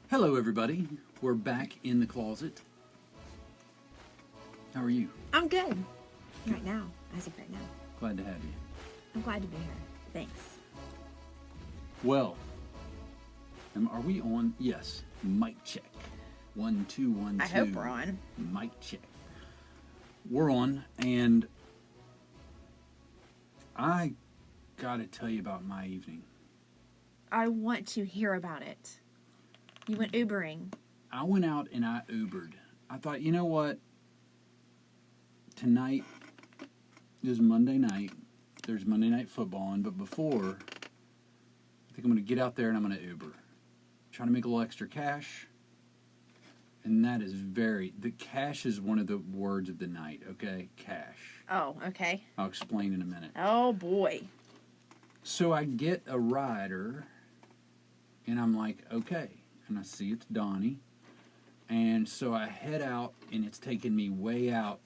Hello, everybody. We're back in the closet. How are you? I'm good. Right now, as of right now. Glad to have you. I'm glad to be here. Thanks. Well, are we on? Yes. Mic check. 1, 2, 1, 2. I hope we're on. Mic check. We're on, and I gotta tell you about my evening. I want to hear about it. You went Ubering. I went out and I Ubered. I thought, you know what? Tonight is Monday night. There's Monday Night Football on, but before, I think I'm going to get out there and I'm going to Uber. Try to make a little extra cash. And that is the cash is one of the words of the night, okay? Cash. Oh, okay. I'll explain in a minute. Oh, boy. So I get a rider, and I'm like, okay. And I see it's Donnie. And so I head out, and it's taking me way out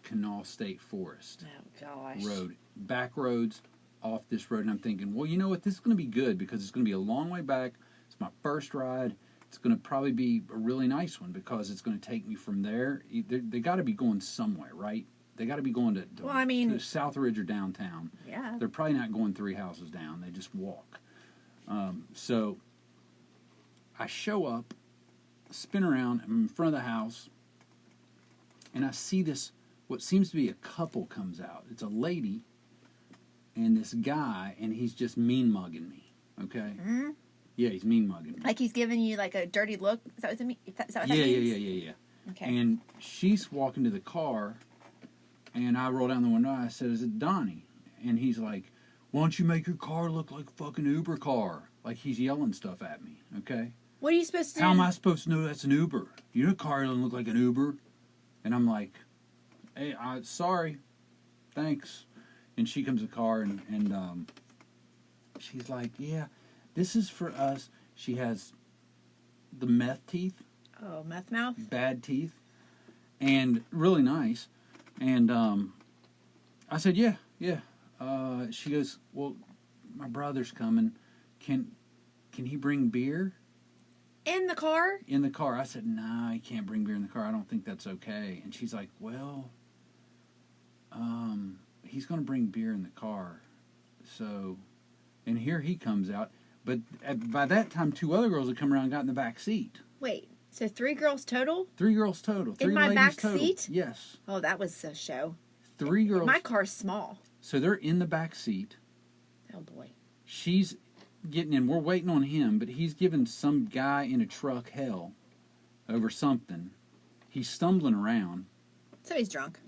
Canal State Forest Oh, gosh. Road. Back roads off this road. And I'm thinking, well, you know what? This is going to be good because it's going to be a long way back. It's my first ride. It's going to probably be a really nice one because it's going to take me from there. They got to be going somewhere, right? They got to be going to Southridge or downtown. Yeah. They're probably not going 3 houses down. They just walk. So I show up, spin around, I'm in front of the house, and I see this, what seems to be a couple comes out. It's a lady and this guy, and he's just mean mugging me, okay? Mm-hmm. Yeah, he's mean mugging me. Like he's giving you like a dirty look? Is that what that means? Yeah. Okay. And she's walking to the car, and I roll down the window, and I said, is it Donnie? And he's like, why don't you make your car look like a fucking Uber car? Like he's yelling stuff at me, okay? What are you supposed to do? How am I supposed to know that's an Uber? Your car doesn't look like an Uber. And I'm like, hey, sorry, thanks. And she comes to the car, and she's like, yeah, this is for us. She has the meth teeth. Oh, meth mouth? Bad teeth. And really nice. And I said, yeah. She goes, well, my brother's coming. Can he bring beer? In the car? In the car. I said, nah, he can't bring beer in the car. I don't think that's okay. And she's like, well, he's going to bring beer in the car. So, and here he comes out. But by that time, 2 other girls had come around and got in the back seat. Wait, so 3 girls total? 3 girls total. 3 in my ladies back total. seat? Yes. Oh, that was a show. 3 girls. My car's small. So they're in the back seat. Oh, boy. She's getting in. We're waiting on him, but he's giving some guy in a truck hell over something. He's stumbling around. So he's drunk.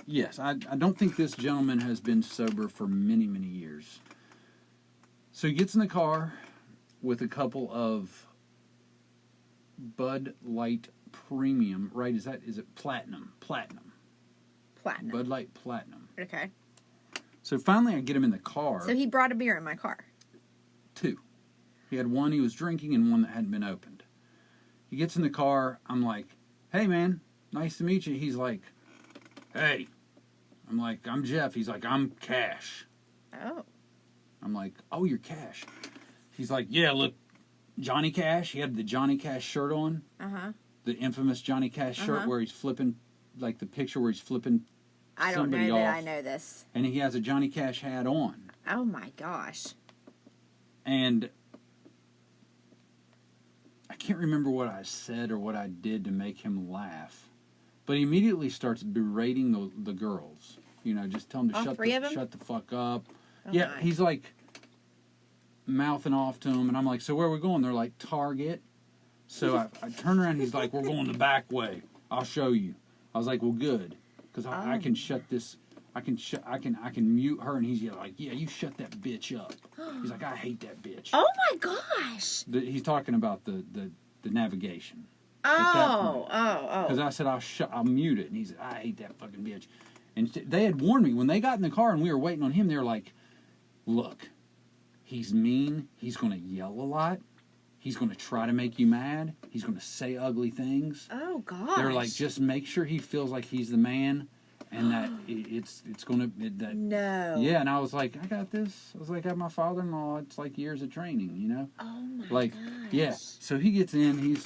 Yes, I don't think this gentleman has been sober for many, many years. So he gets in the car with a couple of Bud Light Premium, right? Is it Platinum? Platinum. Bud Light Platinum. Okay. So finally I get him in the car. So he brought a beer in my car. 2. He had one he was drinking and one that hadn't been opened. He gets in the car. I'm like, hey, man, nice to meet you. He's like, hey. I'm like, I'm Jeff. He's like, I'm Cash. Oh. I'm like, oh, you're Cash. He's like, yeah, look, Johnny Cash. He had the Johnny Cash shirt on. Uh-huh. The infamous Johnny Cash shirt where he's flipping, like the picture where he's flipping I don't somebody know that off. I know this. And he has a Johnny Cash hat on. Oh, my gosh. And I can't remember what I said or what I did to make him laugh. But he immediately starts berating the girls. You know, just tell them to All 3 of them? shut the fuck up. Oh, yeah, my. he's like mouthing off to them. And I'm like, so where are we going? They're like, Target. So I turn around. He's like, we're going the back way. I'll show you. I was like, well, good. Because I can shut this. I can mute her. And he's like, yeah, you shut that bitch up. He's like, I hate that bitch. Oh, my gosh. He's talking about the navigation. Oh. Because I said, I'll mute it. And he said, I hate that fucking bitch. And they had warned me. When they got in the car and we were waiting on him, they were like, look, he's mean. He's going to yell a lot. He's going to try to make you mad. He's going to say ugly things. Oh, gosh. They're like, just make sure he feels like he's the man and that it's gonna that. No. Yeah, and I was like, I got this. I was like, I have my father-in-law. It's like years of training, you know. Oh my Like, gosh. yeah. So he gets in.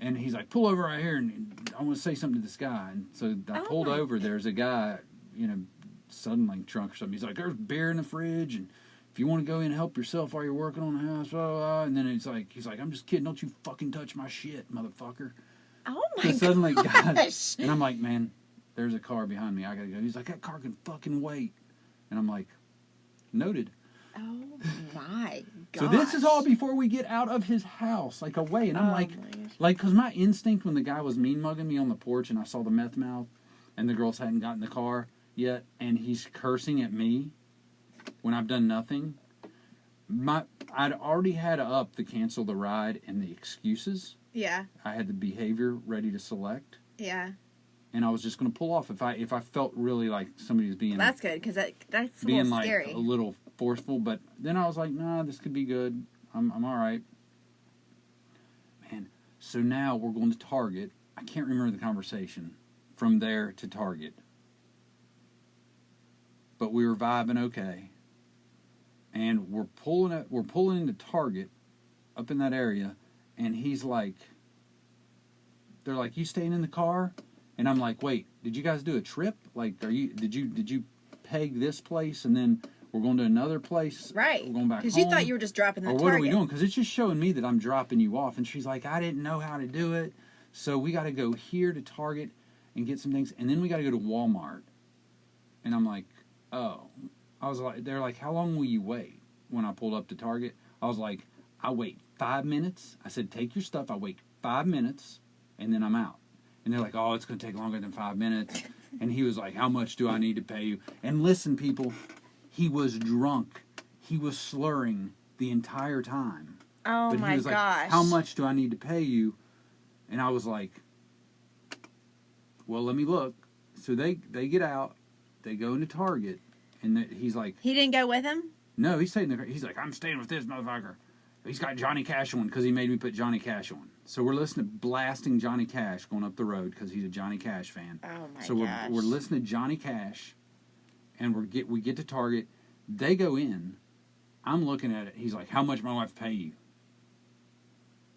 And he's like, pull over right here, and I want to say something to this guy. And so I pulled over. There's a guy, Suddenlink trunk or something. He's like, there's beer in the fridge, and if you want to go in and help yourself while you're working on the house, blah, blah, blah. And then he's like, I'm just kidding. Don't you fucking touch my shit, motherfucker. Oh my gosh. Suddenly, God, and I'm like, man, there's a car behind me. I gotta go. He's like, that car can fucking wait. And I'm like, noted. Oh my gosh. So this is all before we get out of his house, like away. And I'm because my instinct when the guy was mean mugging me on the porch and I saw the meth mouth and the girls hadn't gotten in the car yet and he's cursing at me when I've done nothing. I'd already had up the cancel the ride and the excuses. Yeah. I had the behavior ready to select. Yeah. And I was just going to pull off if I felt really like somebody was being... That's good, because that's a being little scary. a little forceful, but then I was like, nah, this could be good. I'm all right. Man, so now we're going to Target. I can't remember the conversation from there to Target. But we were vibing okay. And we're pulling into Target up in that area, and he's like, they're like, you staying in the car? And I'm like, wait, did you guys do a trip? Like, did you peg this place and then we're going to another place? Right. We're going back home? Because you thought you were just dropping the Or Target. what are we doing? Because it's just showing me that I'm dropping you off. And she's like, I didn't know how to do it. So we got to go here to Target and get some things. And then we got to go to Walmart. And I'm like, oh. I was like, they're like, how long will you wait? When I pulled up to Target, I was like, I wait 5 minutes. I said, take your stuff. I wait 5 minutes and then I'm out. And they're like, oh, it's going to take longer than 5 minutes. And he was like, how much do I need to pay you? And listen, people, he was drunk. He was slurring the entire time. Oh, but my he was gosh. Like, how much do I need to pay you? And I was like, well, let me look. So they get out. They go into Target. And he's like... He didn't go with him? No, he's staying there. He's like, I'm staying with this motherfucker. He's got Johnny Cash on because he made me put Johnny Cash on. So we're listening to blasting Johnny Cash going up the road because he's a Johnny Cash fan. Oh my gosh. So we're listening to Johnny Cash, and we get to Target. They go in. I'm looking at it. He's like, how much my wife pay you?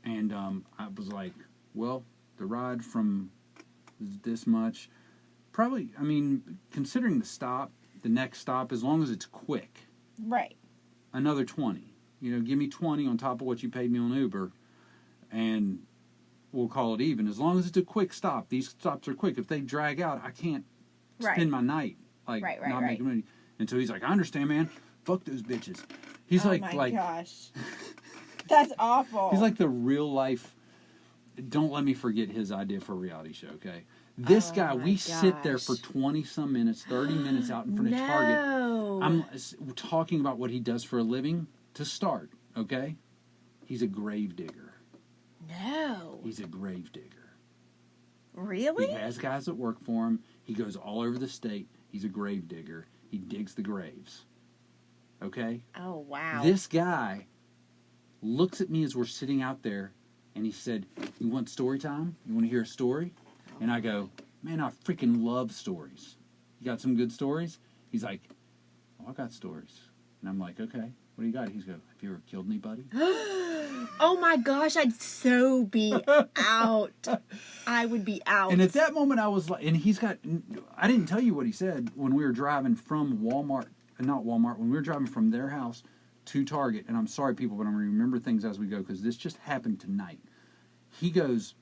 And I was like, well, the ride from this much, probably. I mean, considering the next stop, as long as it's quick, right? Another 20. Give me 20 on top of what you paid me on Uber, and we'll call it even. As long as it's a quick stop. These stops are quick. If they drag out, I can't spend my night not making money. And so he's like, I understand, man. Fuck those bitches. He's oh my gosh. That's awful. He's like the real life. Don't let me forget his idea for a reality show, okay? This guy, we sit there for 20-some minutes, 30 minutes out in front of Target. I'm talking about what he does for a living to start, okay? He's a grave digger. No. He's a grave digger. Really? He has guys that work for him. He goes all over the state. He's a grave digger. He digs the graves. Okay? Oh, wow. This guy looks at me as we're sitting out there, and he said, you want story time? You want to hear a story? And I go, man, I freaking love stories. You got some good stories? He's like, oh, I got stories. And I'm like, okay, what do you got? He's go, have you ever killed anybody? Oh my gosh, I'd so be out. I would be out. And at that moment I was like, and I didn't tell you what he said when we were driving from when we were driving from their house to Target. And I'm sorry, people, but I'm going to remember things as we go because this just happened tonight. He goes,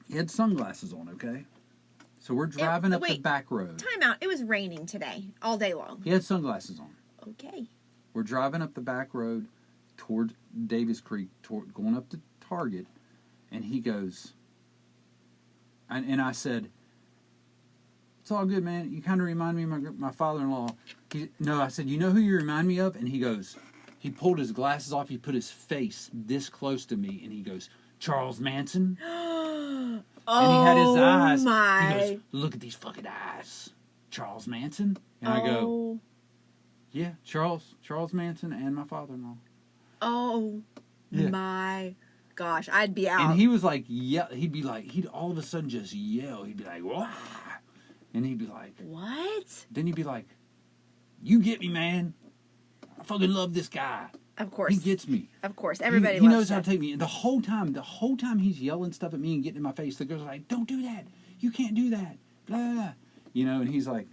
he had sunglasses on, okay? So we're driving up the back road. Time out. It was raining today, all day long. He had sunglasses on. Okay. We're driving up the back road toward Davis Creek, going up to Target, and he goes, and I said, it's all good, man. You kind of remind me of my father-in-law. I said, you know who you remind me of? And he goes, he pulled his glasses off, he put his face this close to me, and he goes, Charles Manson? And he had his eyes. My. He goes, look at these fucking eyes. Charles Manson? And I go, yeah, Charles Manson and my father-in-law. Oh, my gosh. I'd be out. And he was like, yeah, he'd all of a sudden just yell. He'd be like, wah. And he'd be like, What? then he'd be like, you get me, man. I fucking love this guy. Of course. He gets me. Of course. Everybody He loves knows how Jeff. to take me. And the whole time he's yelling stuff at me and getting in my face, the girls are like, don't do that. You can't do that. Blah, blah, blah. You know, and he's like,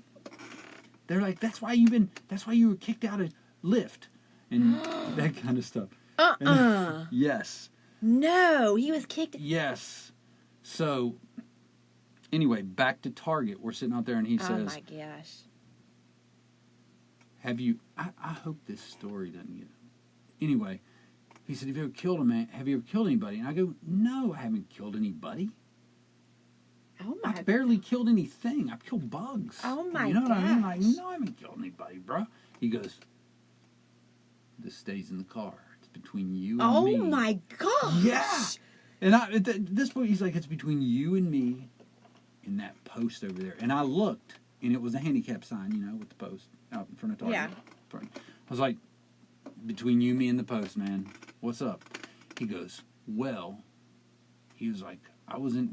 they're like, that's why you were kicked out of Lyft. And that kind of stuff. And, yes. No, he was kicked. Yes. So, anyway, back to Target. We're sitting out there and he Oh says, my gosh. have you, I hope this story doesn't get, anyway, he said, have you ever killed a man? Have you ever killed anybody? And I go, no, I haven't killed anybody. Oh my. I've barely killed anything. I've killed bugs. Oh my You know what I mean? Like, gosh. no, I haven't killed anybody, bro. He goes, this stays in the car. It's between you and me. Oh my gosh. Yeah. And at this point, he's like, it's between you and me and that post over there. And I looked, and it was a handicap sign, you know, with the post out in front of Target. Yeah. I was like, between you, me, and the post, man. What's up? He goes, well, he was like,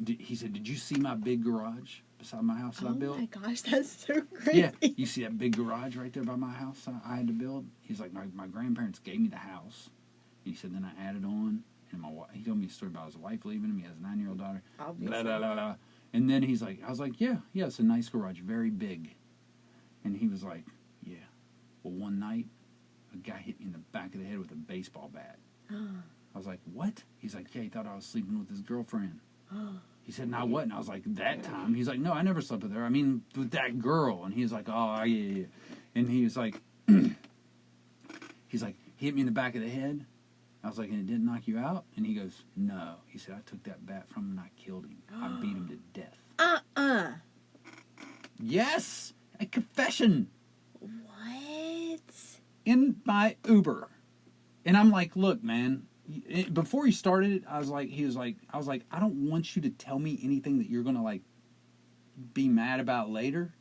he said, did you see my big garage beside my house that I built? Oh my gosh, that's so crazy. Yeah, you see that big garage right there by my house I had to build? He's like, my grandparents gave me the house. He said, then I added on, and he told me a story about his wife leaving him. He has a 9-year-old daughter. Obviously. Blah, blah, blah, blah. And then I was like, yeah, it's a nice garage, very big. And he was like, yeah. Well, one night, a guy hit me in the back of the head with a baseball bat. I was like, what? He's like, yeah, he thought I was sleeping with his girlfriend. He said, no, I wasn't. I was like, that time? He's like, no, I never slept with her. I mean, with that girl. And he was like, oh, yeah. And he was like, he hit me in the back of the head. I was like, and it didn't knock you out? And he goes, no. He said, I took that bat from him and I killed him. I beat him to death. Yes! A confession. What? In my Uber. And I'm like, look, man. Before he started it, I was like, I don't want you to tell me anything that you're going to, like, be mad about later.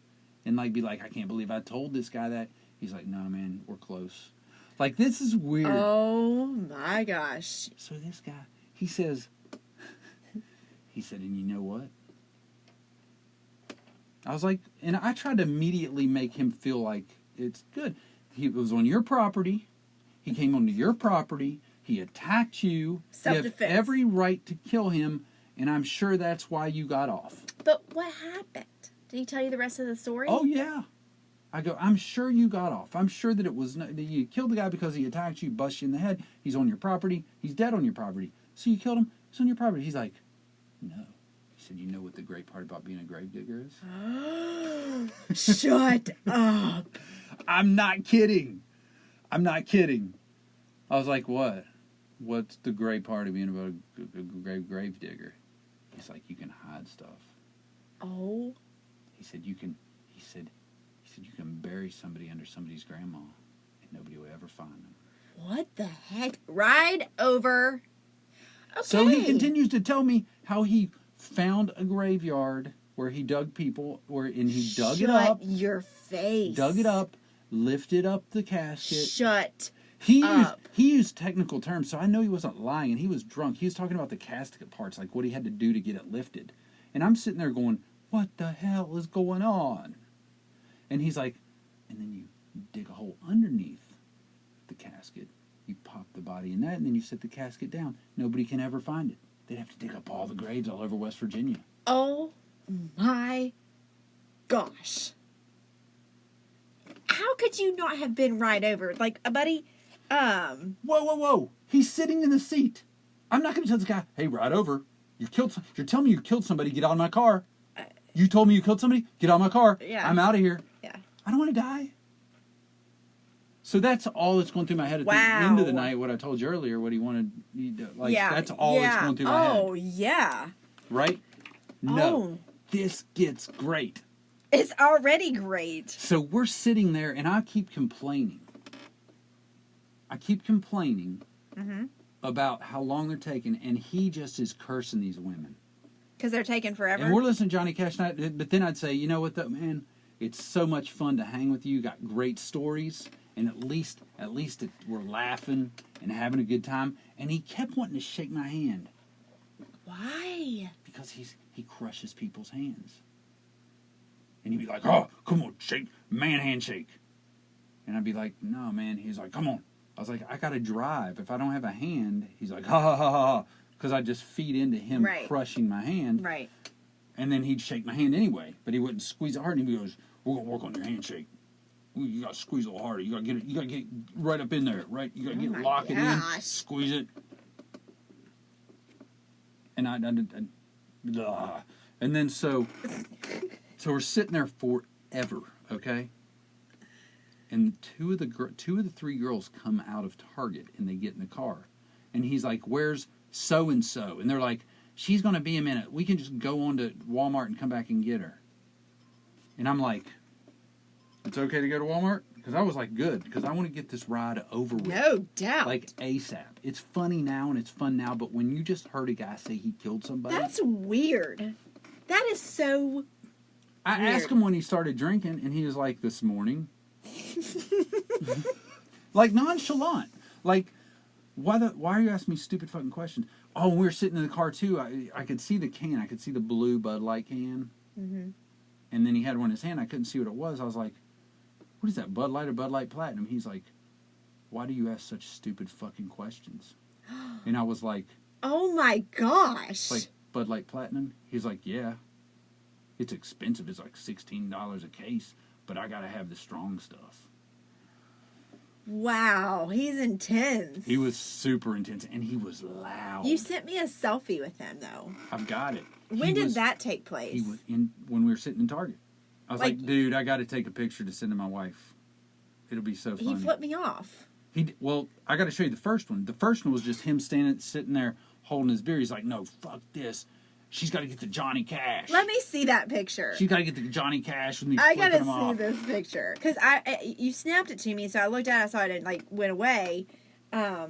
And, like, be like, I can't believe I told this guy that. He's like, no, man, we're close. Like, this is weird. Oh my gosh. So this guy, he said, and you know what? I was like, and I tried to immediately make him feel like it's good. He was on your property. He came onto your property. He attacked you. Self-defense. You have every right to kill him, and I'm sure that's why you got off. But what happened? Did he tell you the rest of the story? Oh, yeah. I go, I'm sure you got off. I'm sure that that you killed the guy because he attacked you, bust you in the head. He's on your property. He's dead on your property. So you killed him. He's on your property. He's like, no. He said, you know what the great part about being a gravedigger is? Shut up. I'm not kidding. I was like, what? What's the great part of being about a gravedigger? He's like, you can hide stuff. Oh. He said, you can bury somebody under somebody's grandma and nobody will ever find them. What the heck? Ride over. Okay. So he continues to tell me how he found a graveyard where he dug people, and he dug it up. Shut your face. Dug it up, lifted up the casket. Shut He up. used technical terms, so I know he wasn't lying, and he was drunk. He was talking about the casket parts, like what he had to do to get it lifted. And I'm sitting there going, what the hell is going on? And he's like, and then you dig a hole underneath the casket. You pop the body in that, and then you set the casket down. Nobody can ever find it. They'd have to dig up all the graves all over West Virginia. Oh my gosh. How could you not have been right over? Like, buddy, Whoa. He's sitting in the seat. I'm not going to tell this guy, hey, ride over. You're telling me you killed somebody. Get out of my car. You told me you killed somebody. Get out of my car. Yeah. I'm out of here. Yeah. I don't want to die. So that's all that's going through my head at the end of the night. What I told you earlier, what he wanted, that's all that's going through my head. Oh, yeah. Right? No. Oh. This gets great. It's already great. So we're sitting there, and I keep complaining. About how long they're taking, and he just is cursing these women. Because they're taking forever. And we're listening to Johnny Cash night, but then I'd say, you know what, though, man? It's so much fun to hang with you. You got great stories, and at least we're laughing and having a good time. And he kept wanting to shake my hand. Why? Because he crushes people's hands. And he'd be like, oh, come on, shake, man handshake. And I'd be like, no, man. He's like, come on. I was like, I got to drive. If I don't have a hand, he's like, ha, ha, ha, ha. Because I just feed into him crushing my hand. Right. And then he'd shake my hand anyway. But he wouldn't squeeze it hard. And he goes, we're going to work on your handshake. You got to squeeze a little harder. You got to get it. You got to get it right up in there, right? You got to lock it in, squeeze it. And and then so we're sitting there forever, okay? And two of the three girls come out of Target and they get in the car, and he's like, "Where's so and so?" And they're like, "She's gonna be a minute. We can just go on to Walmart and come back and get her." And I'm like, "It's okay to go to Walmart?" Because I was like, good, because I want to get this ride over with. No doubt. Like ASAP. It's funny now and it's fun now, but when you just heard a guy say he killed somebody. That's weird. That is so I weird. asked him when he started drinking, and he was like, this morning. Like nonchalant. Like, why are you asking me stupid fucking questions? Oh, when we were sitting in the car too, I could see the can. I could see the blue Bud Light can. Mm-hmm. And then he had one in his hand. I couldn't see what it was. I was like, what is that, Bud Light or Bud Light Platinum? He's like, why do you ask such stupid fucking questions? And I was like, oh my gosh. Like, Bud Light Platinum? He's like, yeah. It's expensive. It's like $16 a case, but I gotta have the strong stuff. Wow, he's intense. He was super intense, and he was loud. You sent me a selfie with him, though. I've got it. When did that take place? He was when we were sitting in Target. I was like, dude, I got to take a picture to send to my wife. It'll be so funny. He flipped me off. Well, I got to show you the first one. The first one was just him sitting there holding his beer. He's like, no, fuck this. She's got to get the Johnny Cash. Let me see that picture. She's got to get the Johnny Cash with me. I got to see off. this picture. Because you snapped it to me, so I looked at it, I saw it, and like went away. I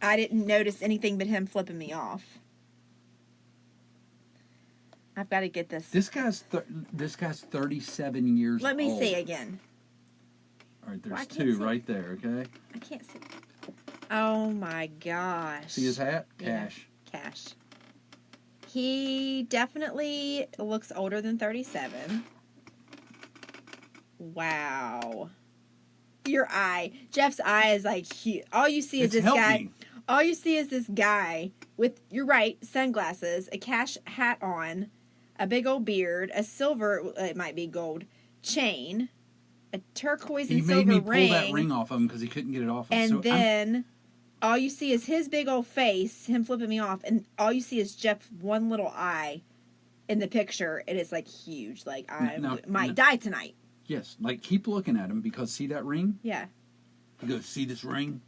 didn't notice anything but him flipping me off. I've got to get this. This guy's 37 years old. Let me see again. All right, there's two right there, okay? I can't see. Oh, my gosh. See his hat? Cash. Yeah, Cash. He definitely looks older than 37. Wow. Your eye. Jeff's eye is like huge. All you see is this guy. All you see is this guy with, you're right, sunglasses, a Cash hat on, a big old beard, a silver, it might be gold, chain, a turquoise and silver ring. He made me pull that ring off of him because he couldn't get it off of him. And then all you see is his big old face, him flipping me off, and all you see is Jeff's one little eye in the picture. It is like huge. Like, I might die tonight. Yes. Like, keep looking at him because see that ring? Yeah. He goes, see this ring?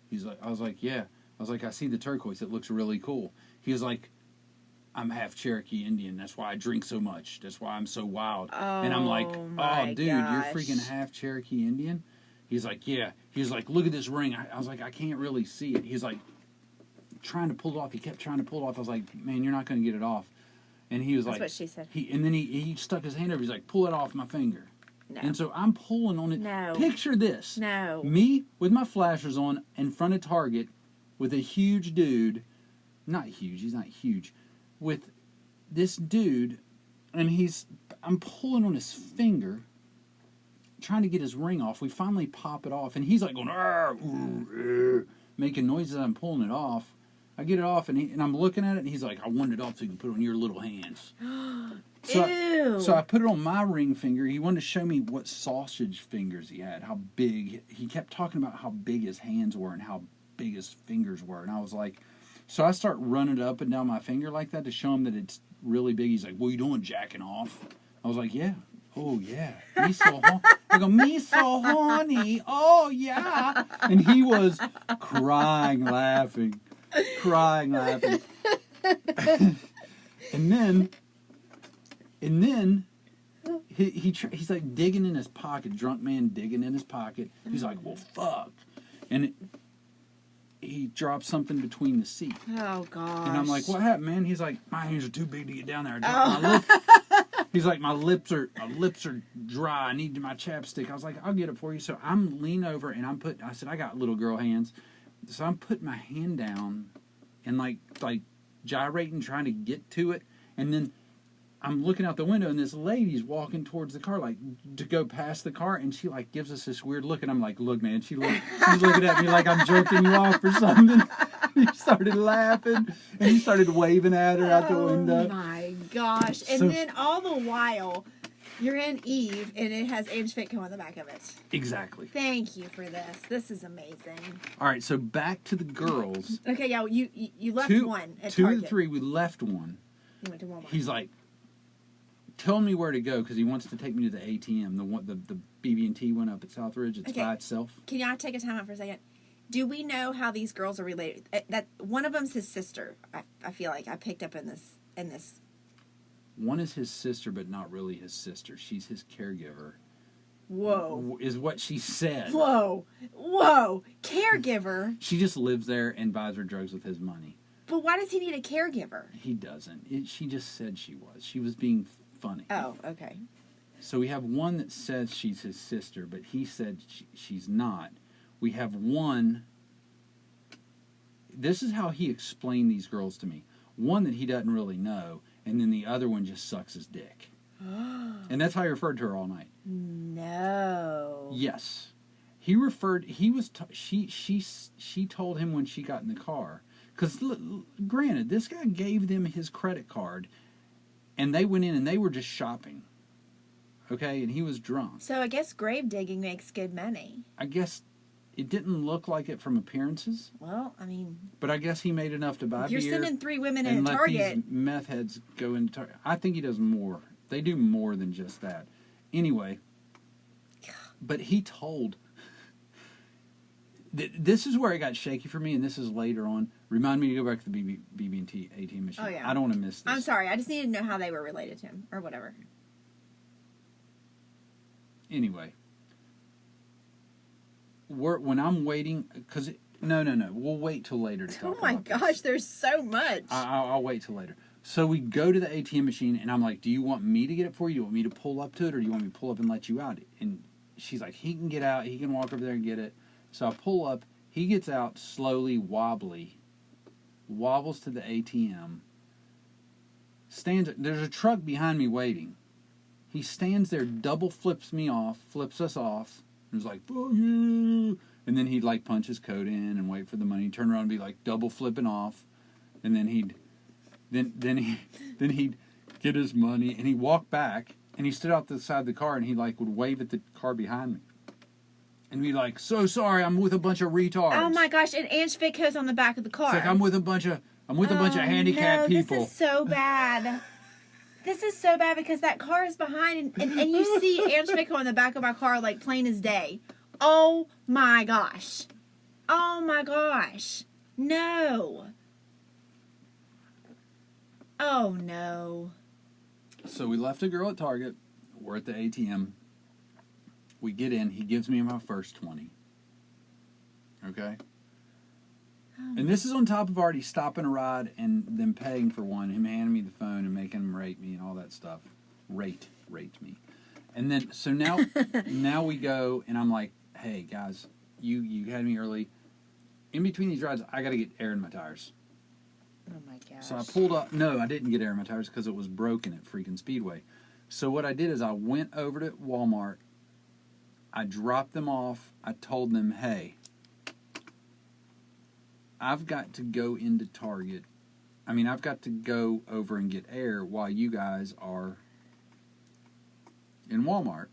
He's like, I was like, yeah. I was like, I see the turquoise. It looks really cool. He was like, I'm half Cherokee Indian. That's why I drink so much. That's why I'm so wild. Oh, and I'm like, oh, dude, gosh. you're freaking half Cherokee Indian? He's like, yeah. He was like, look at this ring. I was like, I can't really see it. He's like, trying to pull it off. He kept trying to pull it off. I was like, man, you're not going to get it off. And he was That's like, what she said. And then he stuck his hand over. He's like, pull it off my finger. No. And so I'm pulling on it. No. Picture this. No. Me with my flashers on in front of Target with a huge dude. Not huge. He's not huge. With this dude, and I'm pulling on his finger, trying to get his ring off. We finally pop it off, and he's like going, making noises as I'm pulling it off. I get it off, and I'm looking at it, and he's like, I want it off so you can put it on your little hands. Ew. So I put it on my ring finger. He wanted to show me what sausage fingers he had, how big. He kept talking about how big his hands were and how big his fingers were. And I was like, so I start running it up and down my finger like that to show him that it's really big. He's like, what are you doing, jacking off? I was like, yeah. Oh, yeah. Me so horny. I go, me so horny. Oh, yeah. And he was crying, laughing. And then he's like digging in his pocket, drunk man digging in his pocket. He's like, well, fuck. And he dropped something between the seat. Oh, gosh. And I'm like, what happened, man? He's like, my hands are too big to get down there. I dropped my lip. He's like, my lips are dry. I need my chapstick. I was like, I'll get it for you. So I'm leaning over and I said, I got little girl hands. So I'm putting my hand down and like gyrating, trying to get to it. And then I'm looking out the window, and this lady's walking towards the car, like, to go past the car, and she, like, gives us this weird look, and I'm like, look, man, she's looking at me like I'm jerking you off or something. He started laughing, and he started waving at her out the window. Oh, my gosh. And then all the while, you're in Eve, and it has Ange Fitco on the back of it. Exactly. Thank you for this. This is amazing. All right, so back to the girls. Okay, yeah, you left one at Two Target. of the three, we left one. You went to Walmart. He's like, tell me where to go because he wants to take me to the ATM. The BB&T one up at Southridge. It's by itself. Can y'all take a time out for a second? Do we know how these girls are related? That one of them's his sister. I feel like I picked up in this. One is his sister, but not really his sister. She's his caregiver. Whoa. Is what she said. Whoa. Caregiver? She just lives there and buys her drugs with his money. But why does he need a caregiver? He doesn't. She just said she was. She was being funny. Oh, okay. So we have one that says she's his sister, but he said she's not. We have one. This is how he explained these girls to me. One that he doesn't really know, and then the other one just sucks his dick. And that's how he referred to her all night. No. Yes. She told him when she got in the car. Because, granted, this guy gave them his credit card, and they went in and they were just shopping. Okay? And he was drunk. So I guess grave digging makes good money. I guess it didn't look like it from appearances. Well, I mean... But I guess he made enough to buy if you're beer. sending 3 women in and a let Target... these meth heads go into Target. I think he does more. They do more than just that. Anyway, but he told... This is where it got shaky for me, and this is later on. Remind me to go back to the BB&T ATM machine. Oh, yeah. I don't want to miss this. I'm sorry. I just needed to know how they were related to him, or whatever. Anyway, when I'm waiting, because no, we'll wait till later to talk. Oh my gosh, there's so much. I'll wait till later. So we go to the ATM machine, and I'm like, "Do you want me to get it for you? Do you want me to pull up to it, or do you want me to pull up and let you out?" And she's like, "He can get out. He can walk over there and get it." So I pull up. He gets out slowly, wobbles to the ATM. There's a truck behind me waiting. He stands there, double flips us off, and was like, "Oh yeah!" And then he'd like punch his code in and wait for the money. Turn around and be like double flipping off, and then he'd get his money, and he'd walk back, and he stood out the side of the car, and he like would wave at the car behind me. And be like, "So sorry, I'm with a bunch of retards." Oh my gosh! And Ange Fitco's on the back of the car. It's like I'm with a bunch of handicapped people. This is so bad. This is so bad because that car is behind, and you see Ange Fitco on the back of my car like plain as day. Oh my gosh! Oh my gosh! No! Oh no! So we left a girl at Target. We're at the ATM. We get in. He gives me my first 20. Okay? And this is on top of already stopping a ride and them paying for one, him handing me the phone and making him rate me and all that stuff. Rate me. And then, so now we go, and I'm like, "Hey, guys, you had me early. In between these rides, I got to get air in my tires." Oh my gosh. So I pulled up. No, I didn't get air in my tires because it was broken at freaking Speedway. So what I did is I went over to Walmart. I dropped them off. I told them, "Hey, I've got to go into Target. I've got to go over and get air while you guys are in Walmart."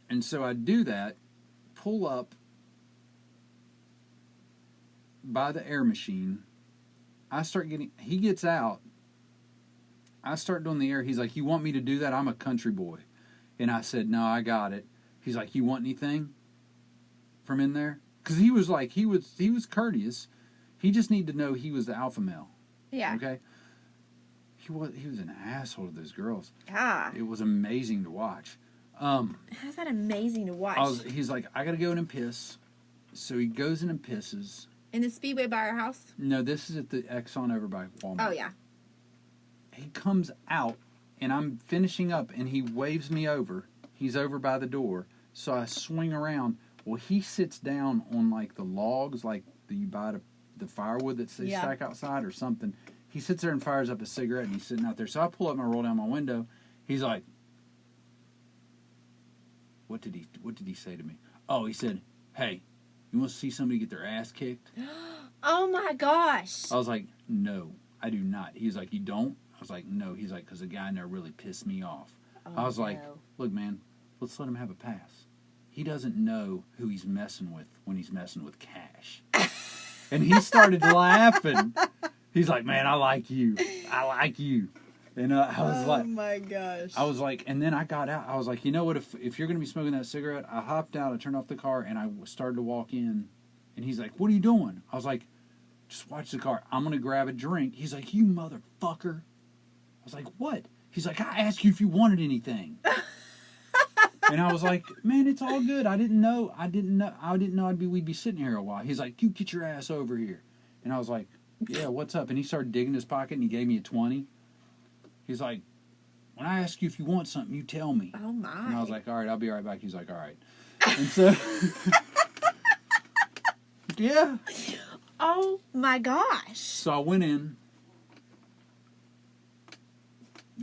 And so I do that, pull up by the air machine. He gets out. I start doing the air. He's like, "You want me to do that? I'm a country boy." And I said, "No, I got it." He's like, "You want anything from in there?" Because he was like, he was courteous. He just needed to know he was the alpha male. Yeah. Okay. He was an asshole to those girls. Ah. It was amazing to watch. How's that amazing to watch? He's like, "I gotta go in and piss." So he goes in and pisses. In the Speedway by our house? No, this is at the Exxon over by Walmart. Oh yeah. He comes out, and I'm finishing up, and he waves me over. He's over by the door. So I swing around. Well, he sits down on, like, the logs, like you buy the firewood that they stack outside or something. he sits there and fires up a cigarette, and he's sitting out there. So I pull up and I roll down my window. He's like, what did he say to me? Oh, he said, hey, you want to see somebody get their ass kicked? Oh my gosh. I was like, no, I do not. He's like, you don't? I was like, no. He's like, because the guy in there really pissed me off. I was like, look, man, let's let him have a pass. He doesn't know who he's messing with when he's messing with cash. And he started laughing. He's like, man, I like you. I like you. And I was like, oh my gosh. I was like, and then I got out. I was like, you know what? If you're going to be smoking that cigarette, I hopped out, I turned off the car, and I started to walk in. And he's like, what are you doing? I was like, just watch the car. I'm going to grab a drink. He's like, you motherfucker. I was like, what? He's like, I asked you if you wanted anything. And I was like, man, it's all good. I didn't know we'd be sitting here a while. He's like, you get your ass over here. And I was like, yeah, what's up? And he started digging his pocket and he gave me a 20. He's like, when I ask you if you want something, you tell me. Oh my. And I was like, all right, I'll be right back. He's like, all right. And so, yeah. Oh my gosh. So I went in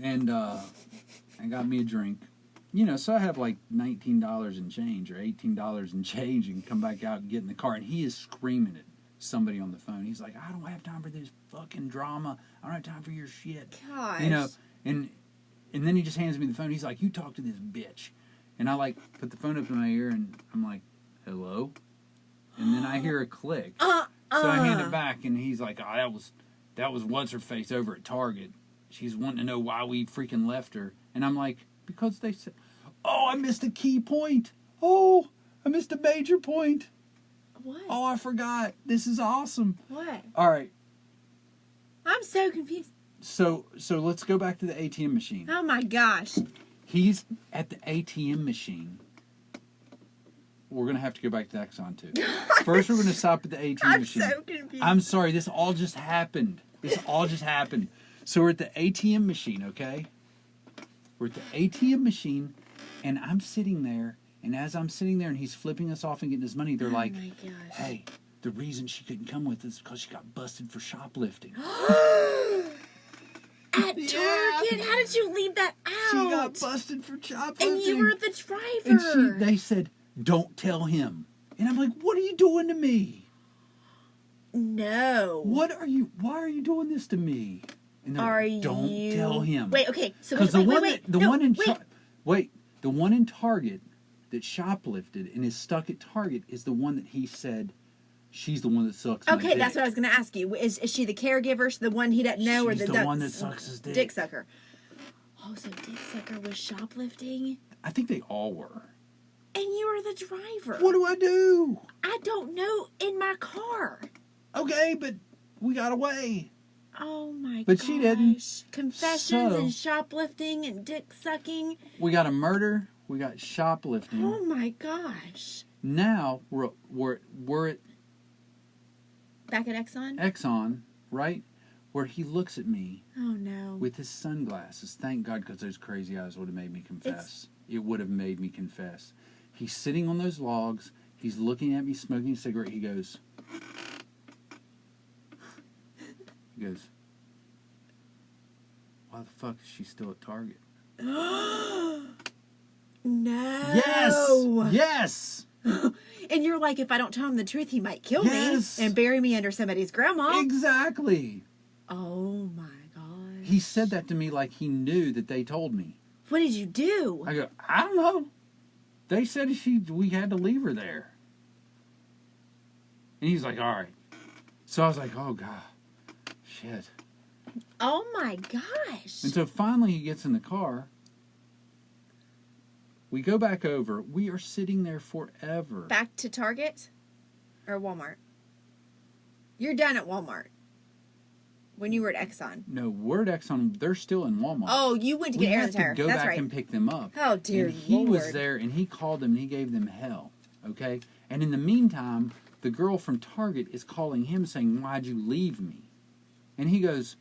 and got me a drink. You know, so I have like $19 in change or $18 in change and come back out and get in the car. And he is screaming at somebody on the phone. He's like, I don't have time for this fucking drama. I don't have time for your shit. Gosh. You know, and then he just hands me the phone. He's like, you talk to this bitch. And I like put the phone up to my ear and I'm like, hello? And then I hear a click. So I hand it back and he's like, oh, that was what's her face over at Target. She's wanting to know why we freaking left her. And I'm like, because they said, oh, I missed a key point. Oh, I missed a major point. What? Oh, I forgot. This is awesome. What? All right. I'm so confused. So let's go back to the ATM machine. Oh my gosh. He's at the ATM machine. We're going to have to go back to Exxon too. First, we're going to stop at the ATM machine. I'm so confused. I'm sorry. This all just happened. So we're at the ATM machine, okay? We're at the ATM machine, and I'm sitting there, and as I'm sitting there and he's flipping us off and getting his money, they're like, my gosh. hey, the reason she couldn't come with us is because she got busted for shoplifting. At Target? How did you leave that out? She got busted for shoplifting. And you were the driver. And they said, don't tell him. And I'm like, what are you doing to me? No. Why are you doing this to me? And they're like, don't tell him. Wait, okay. So because the one in Target that shoplifted and is stuck at Target is the one that he said she's the one that sucks my dick. Okay, that's what I was going to ask you. Is she the caregiver, the one he doesn't know, or She's the one that sucks his dick? Dick sucker. Oh, so dick sucker was shoplifting? I think they all were. And you were the driver. What do I do? I don't know. In my car. Okay, but we got away. Oh my But she didn't. Confessions and shoplifting and dick sucking. We got a murder. We got shoplifting. Oh my gosh. Now we're at Back at Exxon? Exxon, right? Where he looks at me Oh no. with his sunglasses. Thank God, because those crazy eyes would have made me confess. It would have made me confess. He's sitting on those logs. He's looking at me smoking a cigarette. He goes, why the fuck is she still at Target? No. Yes. And you're like, if I don't tell him the truth, he might kill Yes. me and bury me under somebody's grandma. Exactly. Oh my gosh. He said that to me like he knew that they told me. What did you do? I go, I don't know. They said we had to leave her there. And he's like, all right. So I was like, oh God, shit. Oh my gosh. And so finally he gets in the car. We go back over. We are sitting there forever. Back to Target or Walmart? You're done at Walmart. When you were at Exxon. No, we're at Exxon. They're still in Walmart. Oh, you went to get air in the tire. We have to go That's back right. and pick them up. Oh, dear and he Lord. was there, and he called them, and he gave them hell. Okay? And in the meantime, the girl from Target is calling him saying, why'd you leave me? And he gets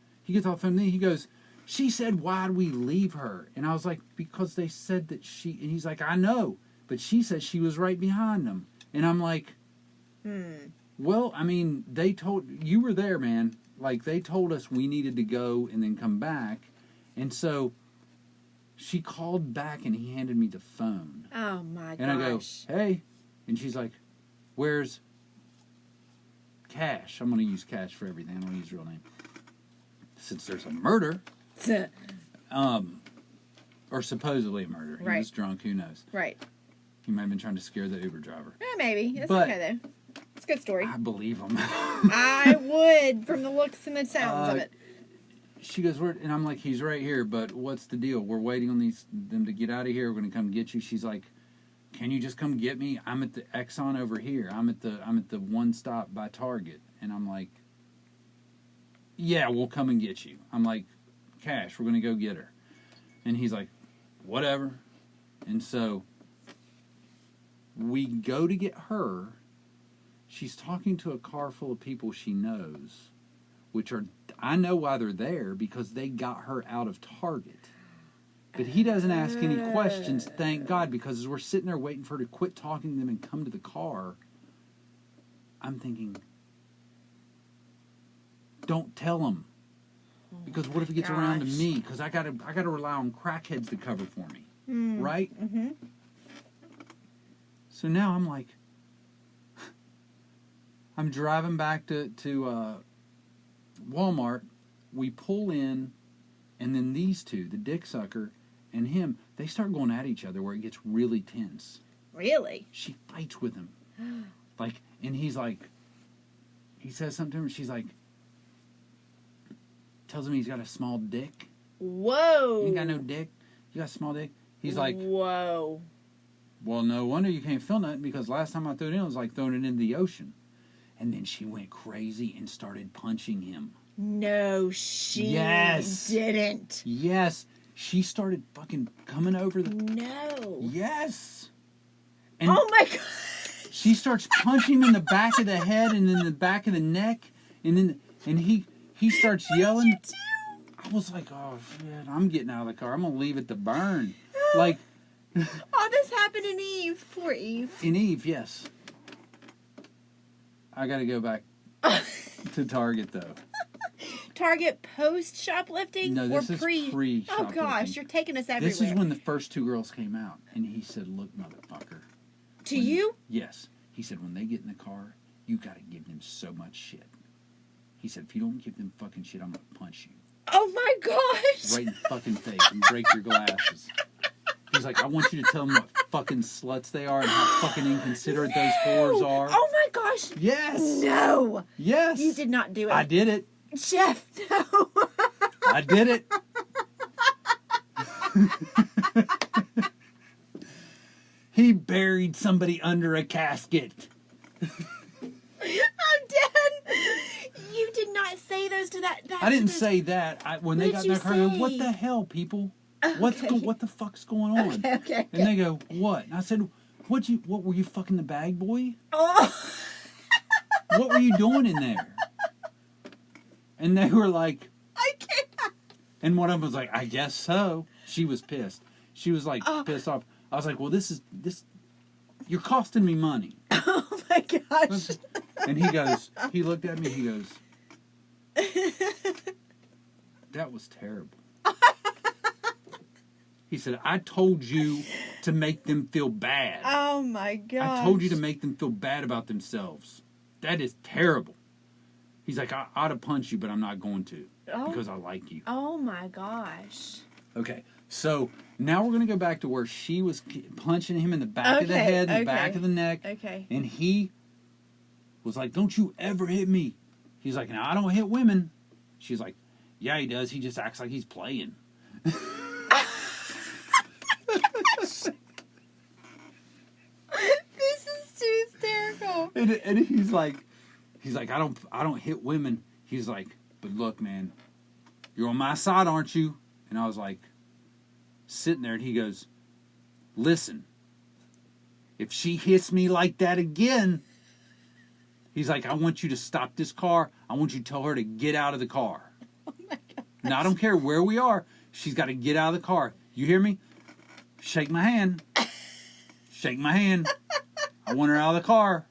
off the phone, and he goes, she said, why'd we leave her? And I was like, because they said that she... And he's like, I know, but she said she was right behind them. And I'm like, well, I mean, they told... You were there, man. Like, they told us we needed to go and then come back. And so she called back and he handed me the phone. Oh, my gosh. And I go, hey. And she's like, where's Cash? I'm going to use Cash for everything. I don't use his real name. Since there's a murder. Or supposedly a murder. He was drunk. Who knows? Right. He might have been trying to scare the Uber driver. Yeah, maybe. That's okay, though. It's a good story. I believe him. I would, from the looks and the sounds of it. She goes, where? And I'm like, he's right here, but what's the deal? We're waiting on them to get out of here. We're going to come get you. She's like, can you just come get me? I'm at the Exxon over here. I'm at the one stop by Target. And I'm like, yeah, we'll come and get you. I'm like, Cash, we're going to go get her. And he's like, whatever. And so we go to get her. She's talking to a car full of people she knows, which are, I know why they're there, because they got her out of Target. But he doesn't ask any questions, thank God, because as we're sitting there waiting for her to quit talking to them and come to the car, I'm thinking, don't tell him. Because what if it gets around to me? Because I gotta rely on crackheads to cover for me. Right? Mm-hmm. So now I'm like, I'm driving back to Walmart. We pull in, and then these two, the dick sucker and him, they start going at each other where it gets really tense. Really? She fights with him. Like, and he's like, he says something to her, she's like, tells him he's got a small dick. Whoa. You ain't got no dick. You got a small dick. He's like, whoa. Well, no wonder you can't feel nothing, because last time I threw it in, it was like throwing it into the ocean. And then she went crazy and started punching him. No, she didn't. Yes. She started fucking coming over the... No. Yes. And oh, my God. She starts punching him in the back of the head and in the back of the neck. And he starts yelling. What did you do? I was like, oh, shit, I'm getting out of the car. I'm going to leave it to burn. Like... Oh, this happened in Eve. Poor Eve. In Eve, yes. I got to go back to Target, though. Target post shoplifting? No, this or is pre shoplifting. Oh, gosh, you're taking us everywhere. This is when the first two girls came out. And he said, look, motherfucker. To you? Yes. He said, when they get in the car, you got to give them so much shit. He said, if you don't give them fucking shit, I'm going to punch you. Oh, my gosh. Right in the fucking face and break your glasses. He's like, I want you to tell them what fucking sluts they are and how fucking inconsiderate those whores are. Oh, my gosh. Yes. No. Yes. You did not do it. I did it. Jeff, no. I did it. He buried somebody under a casket. I'm dead. You did not say those to that. I didn't say that. When they got in their car, I go, what the hell, people? What the fuck's going on? Okay. And they go, what? And I said, what were you fucking the bag boy? Oh. What were you doing in there? And they were like, I can't. And one of them was like, I guess so. She was pissed. She was like pissed off. I was like, well, this, you're costing me money. Oh my gosh. And he looked at me, he goes, that was terrible. He said, I told you to make them feel bad. Oh my gosh. I told you to make them feel bad about themselves. That is terrible. He's like, I ought to punch you, but I'm not going to. Because I like you. Oh my gosh. Okay, so now we're going to go back to where she was punching him in the back of the head and the back of the neck. Okay. And he was like, don't you ever hit me. He's like, now I don't hit women. She's like, yeah, he does. He just acts like he's playing. This is too hysterical. And he's like, I don't hit women. He's like, but look, man, you're on my side, aren't you? And I was like, sitting there, and he goes, listen, if she hits me like that again, he's like, I want you to stop this car. I want you to tell her to get out of the car. Oh my God. Now, I don't care where we are. She's got to get out of the car. You hear me? Shake my hand. Shake my hand. I want her out of the car.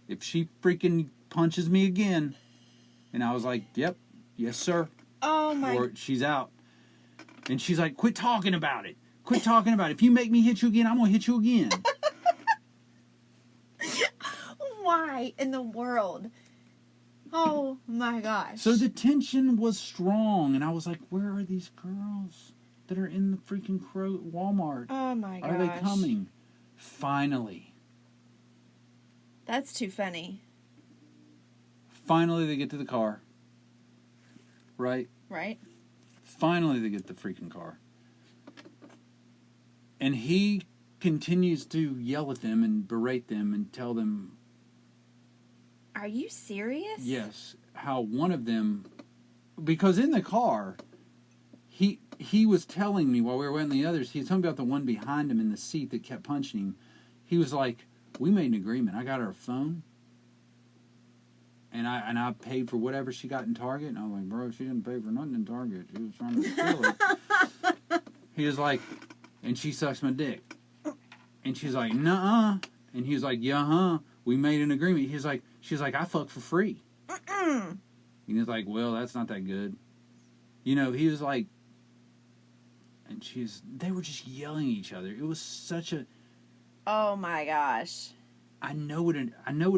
If she freaking punches me again. And I was like, yep, yes, sir. Oh my. Or she's out. And she's like, quit talking about it. Quit talking about it. If you make me hit you again, I'm going to hit you again. Why in the world? Oh my gosh. So the tension was strong. And I was like, where are these girls that are in the freaking Walmart? Oh my gosh. Are they coming? Finally. That's too funny. Finally, they get to the car. Right? Right? Finally, they get the freaking car. And he continues to yell at them and berate them and tell them, are you serious? yes, how one of them, because in the car, he was telling me while we were waiting the others, he was telling me about the one behind him in the seat that kept punching him. He was like, we made an agreement. I got her a phone. And I paid for whatever she got in Target. And I was like, bro, she didn't pay for nothing in Target. She was trying to steal it. He was like, and she sucks my dick. And she's like, nuh-uh. And he was like, yeah-huh. We made an agreement. She's like, I fuck for free. And he's like, well, that's not that good. You know, he was like, and they were just yelling at each other. It was such a... Oh my gosh. I know what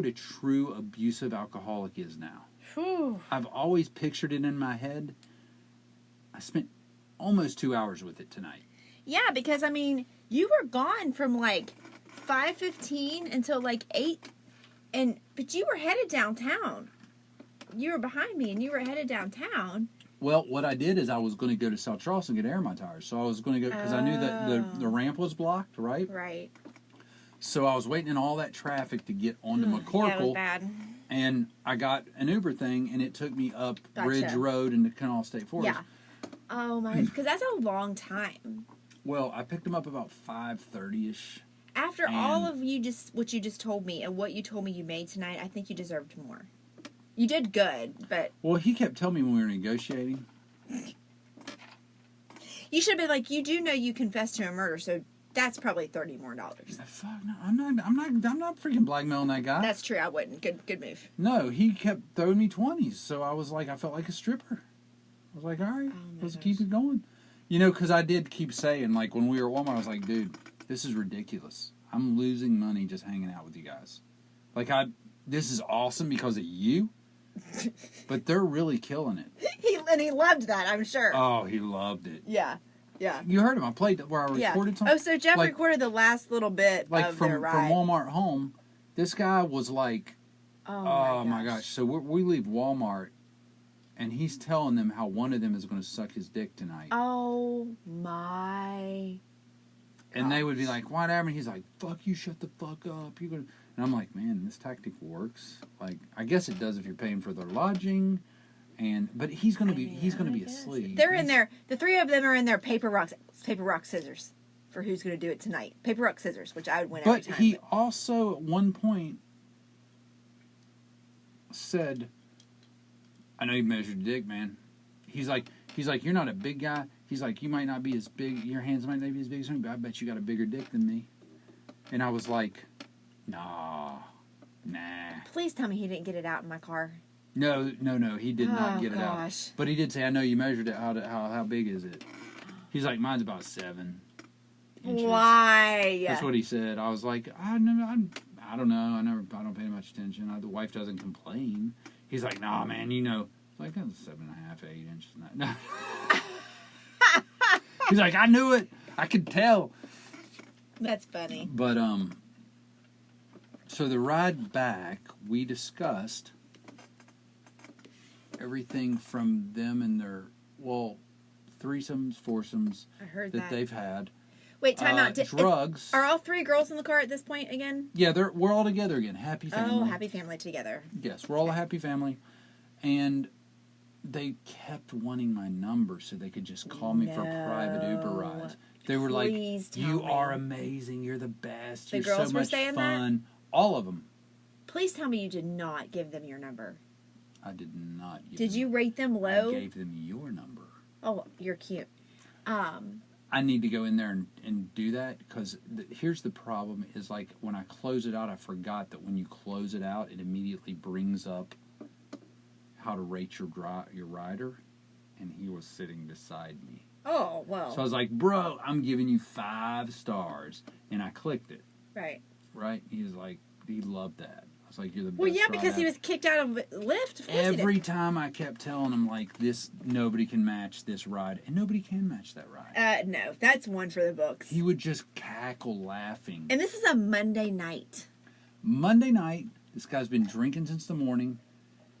a true abusive alcoholic is now. Whew. I've always pictured it in my head. I spent almost 2 hours with it tonight. Yeah, because I mean, you were gone from like 5:15 until like 8, but you were headed downtown. You were behind me, and you were headed downtown. Well, what I did is I was going to go to South Charleston and get air in my tires. So I was going to go because I knew that the ramp was blocked, right? Right. So I was waiting in all that traffic to get onto Yeah, it McCorkle. was bad. And I got an Uber thing, and it took me up Gotcha. Ridge Road into Canal State Forest. Yeah. Oh my, because that's a long time. Well, I picked him up about 5:30ish. After all of what you just told me and what you told me you made tonight, I think you deserved more. You did good, but... Well, he kept telling me when we were negotiating. You should have been like, you do know you confessed to a murder, so that's probably $30 more. Fuck no, I'm not freaking blackmailing that guy. That's true, I wouldn't. Good move. No, he kept throwing me 20s, so I was like, I felt like a stripper. I was like, all right, let's keep it going. You know, because I did keep saying, like, when we were at Walmart, I was like, dude, this is ridiculous. I'm losing money just hanging out with you guys. Like, this is awesome because of you, but they're really killing it. He loved that, I'm sure. Oh, he loved it. Yeah. Yeah. You heard him. I played where I recorded something. Oh, so Jeff recorded the last little bit of their ride. From Walmart home, this guy was like, oh my gosh. So we leave Walmart, and he's telling them how one of them is going to suck his dick tonight. Oh my. And they would be like, whatever. And he's like, fuck you, shut the fuck up. You're gonna... And I'm like, man, this tactic works. Like, I guess it does if you're paying for their lodging. But he's gonna be asleep. They're in there. The three of them are in there. Paper rock scissors for who's gonna do it tonight. Paper rock scissors, which I would win every time. But he also at one point said, "I know you measured your dick, man." He's like, you're not a big guy. He's like, you might not be as big. Your hands might not be as big as me, but I bet you got a bigger dick than me. And I was like, nah. Please tell me he didn't get it out in my car. No, he did not get it out. But he did say, I know you measured it. How big is it? He's like, mine's about 7 inches. Why? That's what he said. I was like, I don't know. I don't pay much attention. The wife doesn't complain. He's like, nah, man, you know. It's like, that's 7.5, 8 inches. No. He's like, I knew it. I could tell. That's funny. But, so the ride back, we discussed everything from them and their, threesomes, foursomes I heard that they've had. Wait, time out. Drugs. Are all 3 girls in the car at this point again? Yeah, we're all together again. Happy family. Oh, happy family together. Yes, we're all a happy family. And they kept wanting my number so they could just call me for private Uber rides. They were like, you are amazing. You're the best. The You're girls so were much saying fun. that? All of them. Please tell me you did not give them your number. I did not give Did you rate them low? I gave them your number. Oh, you're cute. I need to go in there and do that because here's the problem is like when I close it out, I forgot that when you close it out, it immediately brings up how to rate your rider, and he was sitting beside me. Oh, well. So I was like, bro, I'm giving you 5 stars. And I clicked it. Right. Right? He was like, he loved that. I was like, you're the best. Well, yeah, ride because he ever. was kicked out of Lyft. Of course Every time I kept telling him, like, this, nobody can match this ride. And nobody can match that ride. No, that's one for the books. He would just cackle laughing. And this is a Monday night. Monday night, this guy's been drinking since the morning.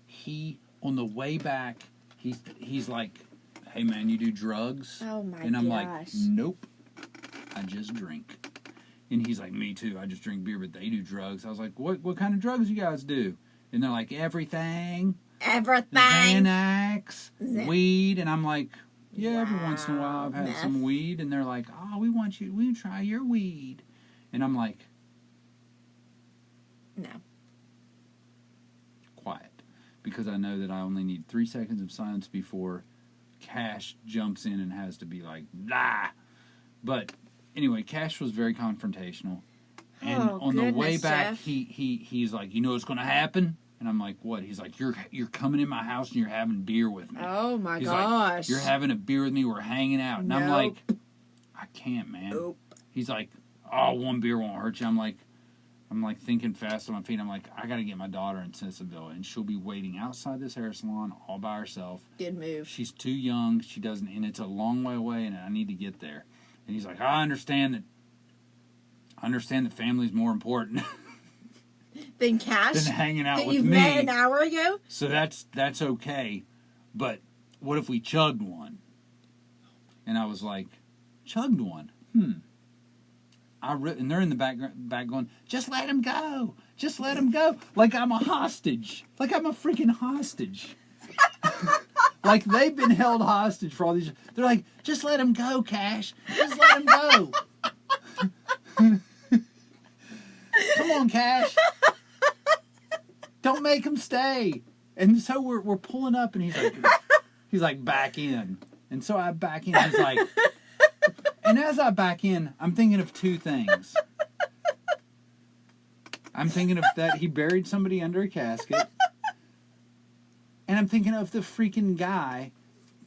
He, on the way back, he's like, hey, man, you do drugs? Oh, my gosh. And I'm like, nope, I just drink. And he's like, me too, I just drink beer, but they do drugs. I was like, what kind of drugs you guys do? And they're like, everything. Everything. Xanax, weed. And I'm like, yeah, every once in a while I've had Meth. some weed. And they're like, oh, we want to try your weed. And I'm like, No. quiet. Because I know that I only need 3 seconds of silence before Cash jumps in and has to be like, blah. But anyway, Cash was very confrontational. And on the way back, Jeff. he's like, you know what's going to happen? And I'm like, what? He's like, you're coming in my house and you're having beer with me. Oh, my He's gosh. like, you're having a beer with me. We're hanging out. And I'm like, I can't, man. Nope. He's like, oh, 1 beer won't hurt you. I'm like thinking fast on my feet. I'm like, I got to get my daughter in Sensibilla, and she'll be waiting outside this hair salon all by herself. Good move. She's too young. She doesn't, and it's a long way away, and I need to get there. And he's like, I understand that family's more important Then Cash? than hanging out that with you've me. met an hour ago? So that's okay. But what if we chugged one? And I was like, chugged one? And they're in the back going, just let him go. Just let him go. Like I'm a hostage. Like I'm a freaking hostage. Like they've been held hostage for all these. They're like, just let him go, Cash. Just let him go. Come on, Cash. Don't make him stay. And so we're pulling up, and he's like back in. And so I back in. He's like, and as I back in, I'm thinking of 2 things. I'm thinking of that he buried somebody under a casket. And I'm thinking of the freaking guy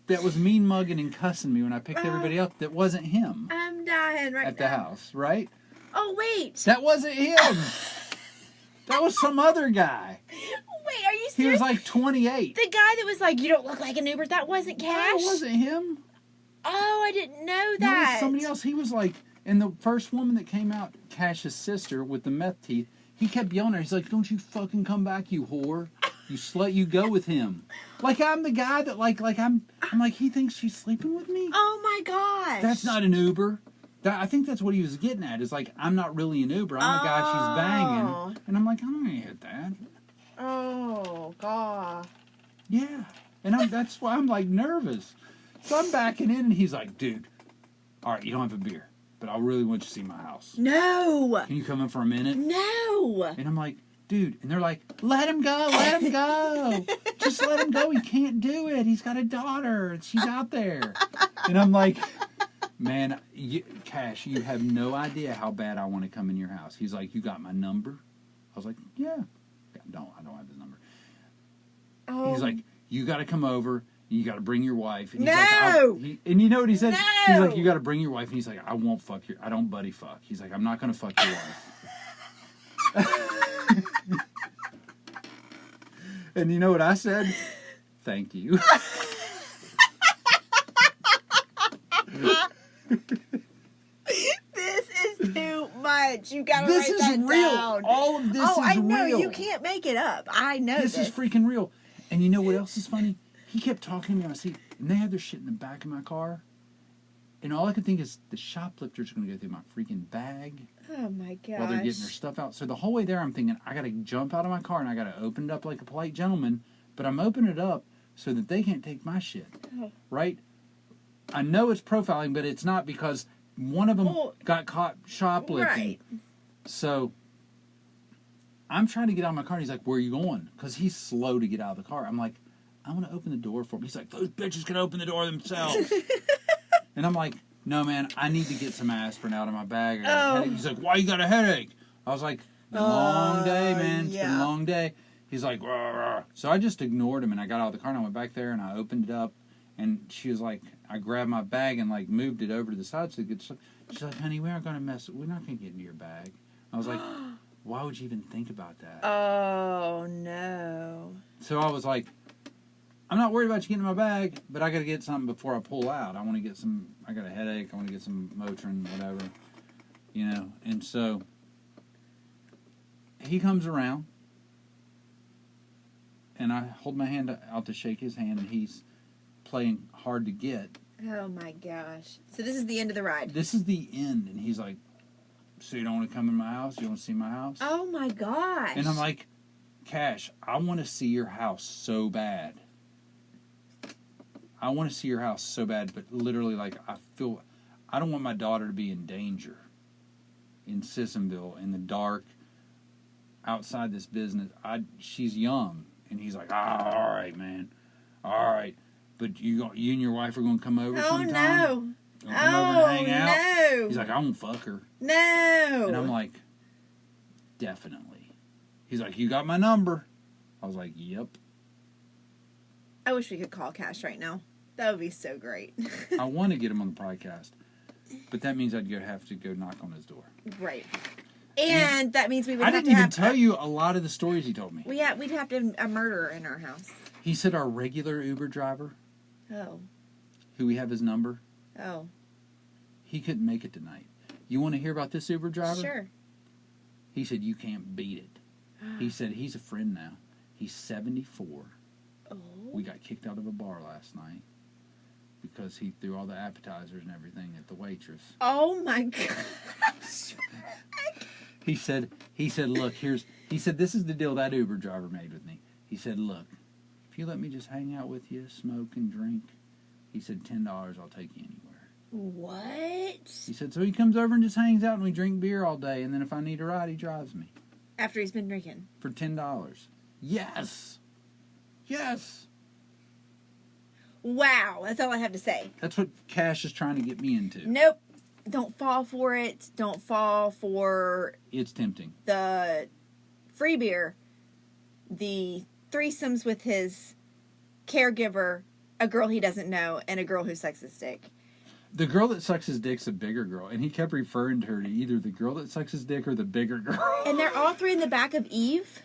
that was mean mugging and cussing me when I picked everybody up that wasn't him I'm dying right now. at the house, right? Oh, wait. That wasn't him. That was some other guy. Wait, are you serious? He was like 28. The guy that was like, you don't look like an Uber, that wasn't Cash? That wasn't him. Oh, I didn't know that. No, it was somebody else. He was like, and the first woman that came out, Cash's sister with the meth teeth, he kept yelling at her. He's like, don't you fucking come back, you whore. You slut, you go with him. Like I'm the guy that I'm like, he thinks she's sleeping with me? Oh my gosh. That's not an Uber. I think that's what he was getting at. Is like, I'm not really an Uber. I'm the guy she's banging. And I'm like, I'm not going to hit that. Oh, God. Yeah. And that's why I'm like nervous. So I'm backing in and he's like, dude, all right, you don't have a beer, but I really want you to see my house. No. Can you come in for a minute? No. And I'm like, dude, and they're like, let him go, let him go. Just let him go. He can't do it. He's got a daughter. And she's out there. And I'm like, man, Cash, you have no idea how bad I want to come in your house. He's like, you got my number? I was like, yeah. I don't have his number. Oh. He's like, you got to come over. You got to bring your wife. And he's No! like, and you know what he said? No! He's like, you got to bring your wife. And he's like, I won't fuck I don't buddy fuck. He's like, I'm not going to fuck your wife. And you know what I said? Thank you. This is too much. You gotta This write is that real. down. All of this is real. real. I know. You can't make it up. I know This is freaking real. And you know what else is funny? He kept talking to me on my seat, and they had their shit in the back of my car. And all I could think is the shoplifters are going to go through my freaking bag Oh my gosh. while they're getting their stuff out. So the whole way there, I'm thinking, I got to jump out of my car and I got to open it up like a polite gentleman. But I'm opening it up so that they can't take my shit. Oh. Right? I know it's profiling, but it's not because one of them got caught shoplifting. Right. So I'm trying to get out of my car. And he's like, where are you going? Because he's slow to get out of the car. I'm like, I want to open the door for him. He's like, those bitches can open the door themselves. And I'm like, no, man, I need to get some aspirin out of my bag. I got a headache. He's like, why you got a headache? I was like, it's been a long day, man. It's been a long day. He's like, rah, rah. So I just ignored him, and I got out of the car, and I went back there, and I opened it up, and she was like, I grabbed my bag and like moved it over to the side so she's like, honey, we're not going to get into your bag. I was like, why would you even think about that? Oh, no. So I was like, I'm not worried about you getting in my bag, but I got to get something before I pull out. I got a headache. I want to get some Motrin, whatever, And so he comes around, and I hold my hand out to shake his hand, and he's playing hard to get. Oh, my gosh. So this is the end of the ride. This is the end, and he's like, so you don't want to come in my house? You want to see my house? Oh, my gosh. And I'm like, Cash, I want to see your house so bad. I want to see your house so bad, but literally, like, I don't want my daughter to be in danger in Sissonville, in the dark, outside this business. She's young. And he's like, all right, man. All right. But you and your wife are going to come over sometime? No. Come over and hang out? No. He's like, I won't fuck her. No. And I'm like, definitely. He's like, you got my number? I was like, yep. I wish we could call Cash right now. That would be so great. I want to get him on the podcast, but that means I'd have to go knock on his door. Right. And that means we would have to have... I didn't even tell you a lot of the stories he told me. We'd have to have a murderer in our house. He said our regular Uber driver, who we have his number, he couldn't make it tonight. You want to hear about this Uber driver? Sure. He said, you can't beat it. He said, he's a friend now. He's 74. Oh. We got kicked out of a bar last night because he threw all the appetizers and everything at the waitress. Oh, my gosh. He said, look, he said, this is the deal that Uber driver made with me. He said, look, if you let me just hang out with you, smoke and drink, he said, $10, I'll take you anywhere. What? He said, so he comes over and just hangs out and we drink beer all day, and then if I need a ride, he drives me. After he's been drinking? For $10. Yes. Yes. Wow, that's all I have to say. That's what Cash is trying to get me into. Nope. Don't fall for it. Don't fall for... It's tempting. The free beer, the threesomes with his caregiver, a girl he doesn't know, and a girl who sucks his dick. The girl that sucks his dick's a bigger girl, and he kept referring to her to either the girl that sucks his dick or the bigger girl. And they're all three in the back of Eve?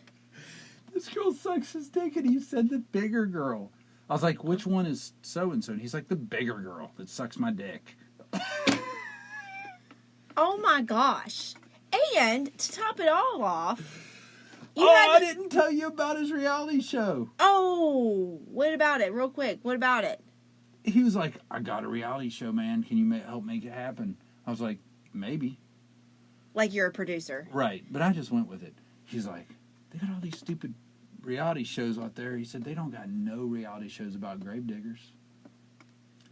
This girl sucks his dick, and he said the bigger girl. I was like, which one is so-and-so? And he's like, the bigger girl that sucks my dick. Oh, my gosh. And, to top it all off... I didn't tell you about his reality show. Oh, what about it? Real quick, what about it? He was like, I got a reality show, man. Can you help make it happen? I was like, maybe. Like you're a producer. Right, but I just went with it. He's like, they got all these stupid reality shows out there. He said, they don't got no reality shows about grave diggers.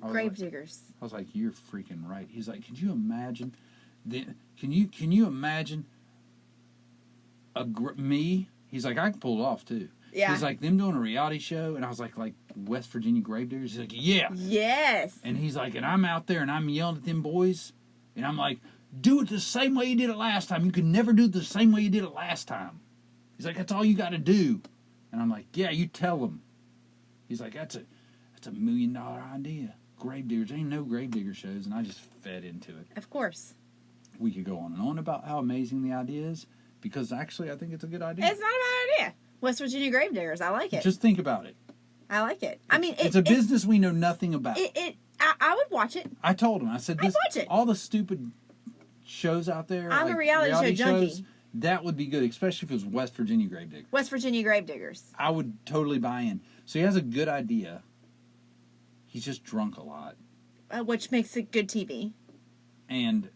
Gravediggers. I was like, you're freaking right. He's like, could you imagine... Can you imagine me? He's like, I can pull it off too. Yeah. He's like, them doing a reality show, and I was like West Virginia Gravediggers. He's like, yeah. Yes. And he's like, and I'm out there and I'm yelling at them boys, and I'm like, do it the same way you did it last time. You can never do it the same way you did it last time. He's like, that's all you got to do. And I'm like, yeah, you tell them. He's like, that's a $1 million idea. Gravediggers, ain't no Gravedigger shows, and I just fed into it. Of course. We could go on and on about how amazing the idea is, because actually I think it's a good idea. It's not a bad idea. West Virginia Gravediggers, I like it. Just think about it. I like it. I mean, it's a business we know nothing about. I would watch it. I told him, I said, I'd watch it. All the stupid shows out there. I'm a reality show junkie. Shows, that would be good, especially if it was West Virginia Gravediggers. West Virginia Gravediggers. I would totally buy in. So he has a good idea. He's just drunk a lot. Which makes it good TV. And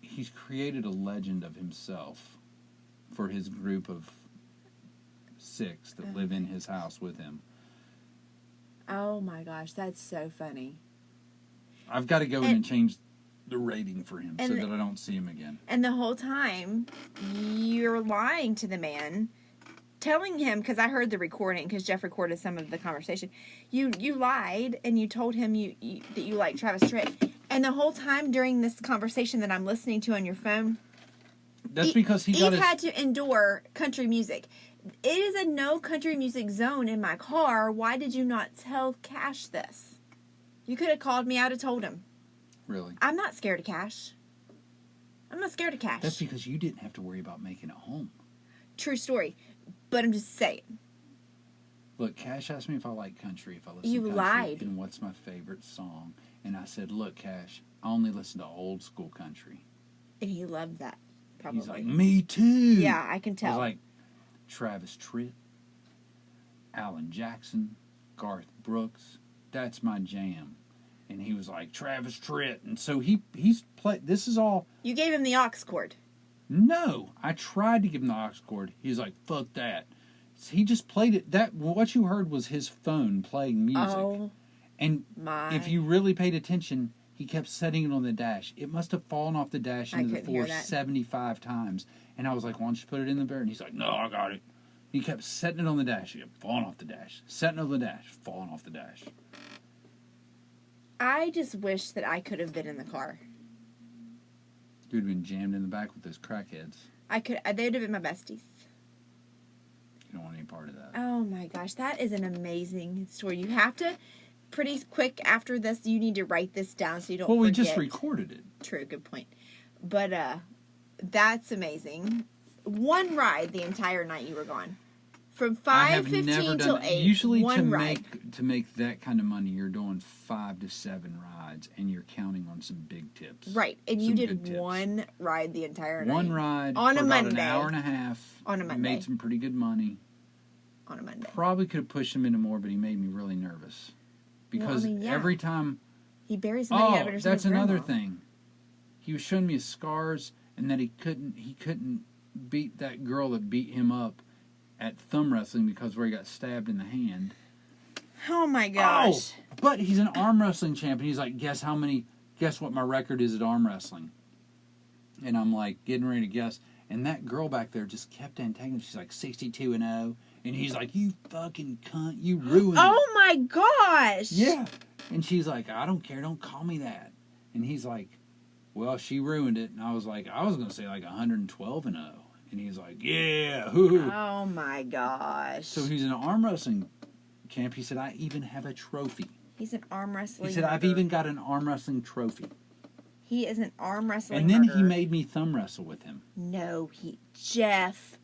he's created a legend of himself for his group of 6 that live in his house with him. Oh my gosh, that's so funny. I've got to go in and change the rating for him so that I don't see him again. And the whole time, you're lying to the man, telling him, because I heard the recording, because Jeff recorded some of the conversation. You lied, and you told him that you like Travis Tritt. And the whole time during this conversation that I'm listening to on your phone, that's because he had to endure country music. It is a no country music zone in my car. Why did you not tell Cash this? You could have called me. I would have told him. Really? I'm not scared of Cash. I'm not scared of Cash. That's because you didn't have to worry about making it home. True story. But I'm just saying. Look, Cash asked me if I like country, if I listen You to country, lied. and what's my favorite song. And I said, look, Cash, I only listen to old school country. And he loved that. Probably. He's like, me too. Yeah, I can I tell. was like, Travis Tritt, Alan Jackson, Garth Brooks, that's my jam. And he was like, Travis Tritt. And so he's played, this is all. You gave him the aux cord. No, I tried to give him the aux cord. He's like, fuck that. So he just played it. That what you heard was his phone playing music. Oh, and my. if you really paid attention, he kept setting it on the dash. It must have fallen off the dash into the floor 75 times. And I was like, why don't you put it in the bear? And he's like, no, I got it. He kept setting it on the dash. He kept falling off the dash. Setting it on the dash. Falling off the dash. I just wish that I could have been in the car. You'd have been jammed in the back with those crackheads. They would have been my besties. You don't want any part of that. Oh my gosh, that is an amazing story. You have to, pretty quick after this, you need to write this down so you don't forget. Well, we just recorded it. True, good point. But that's amazing. One ride the entire night you were gone. From 5:15 till 8. Usually one ride. to make that kind of money, you're doing 5 to 7 rides, and you're counting on some big tips. Right, and you Some did good tips. one ride the entire night. One ride on for a about Monday. an hour and a half. On a Monday. Made some pretty good money. On a Monday. Probably could have pushed him into more, but he made me really nervous because yeah. every time. He buries money out of his that's another grandma. thing. He was showing me his scars, and that he couldn't beat that girl that beat him up at thumb wrestling because where he got stabbed in the hand. Oh my gosh. Oh, but he's an arm wrestling champion. He's like, guess what my record is at arm wrestling. And I'm like, getting ready to guess. And that girl back there just kept antagling. She's like 62-0. And he's like, you fucking cunt. You ruined it. Oh my gosh. Yeah. And she's like, I don't care. Don't call me that. And he's like, well, she ruined it. And I was like, I was going to say like 112-0. And he's like, yeah. Oh my gosh. So he's an arm wrestling champ. He said, I even have a trophy. He's an arm wrestling. He said, I've even got an arm wrestling trophy. He is an arm wrestling. And then murderer. he made me thumb wrestle with him. No, Jeff.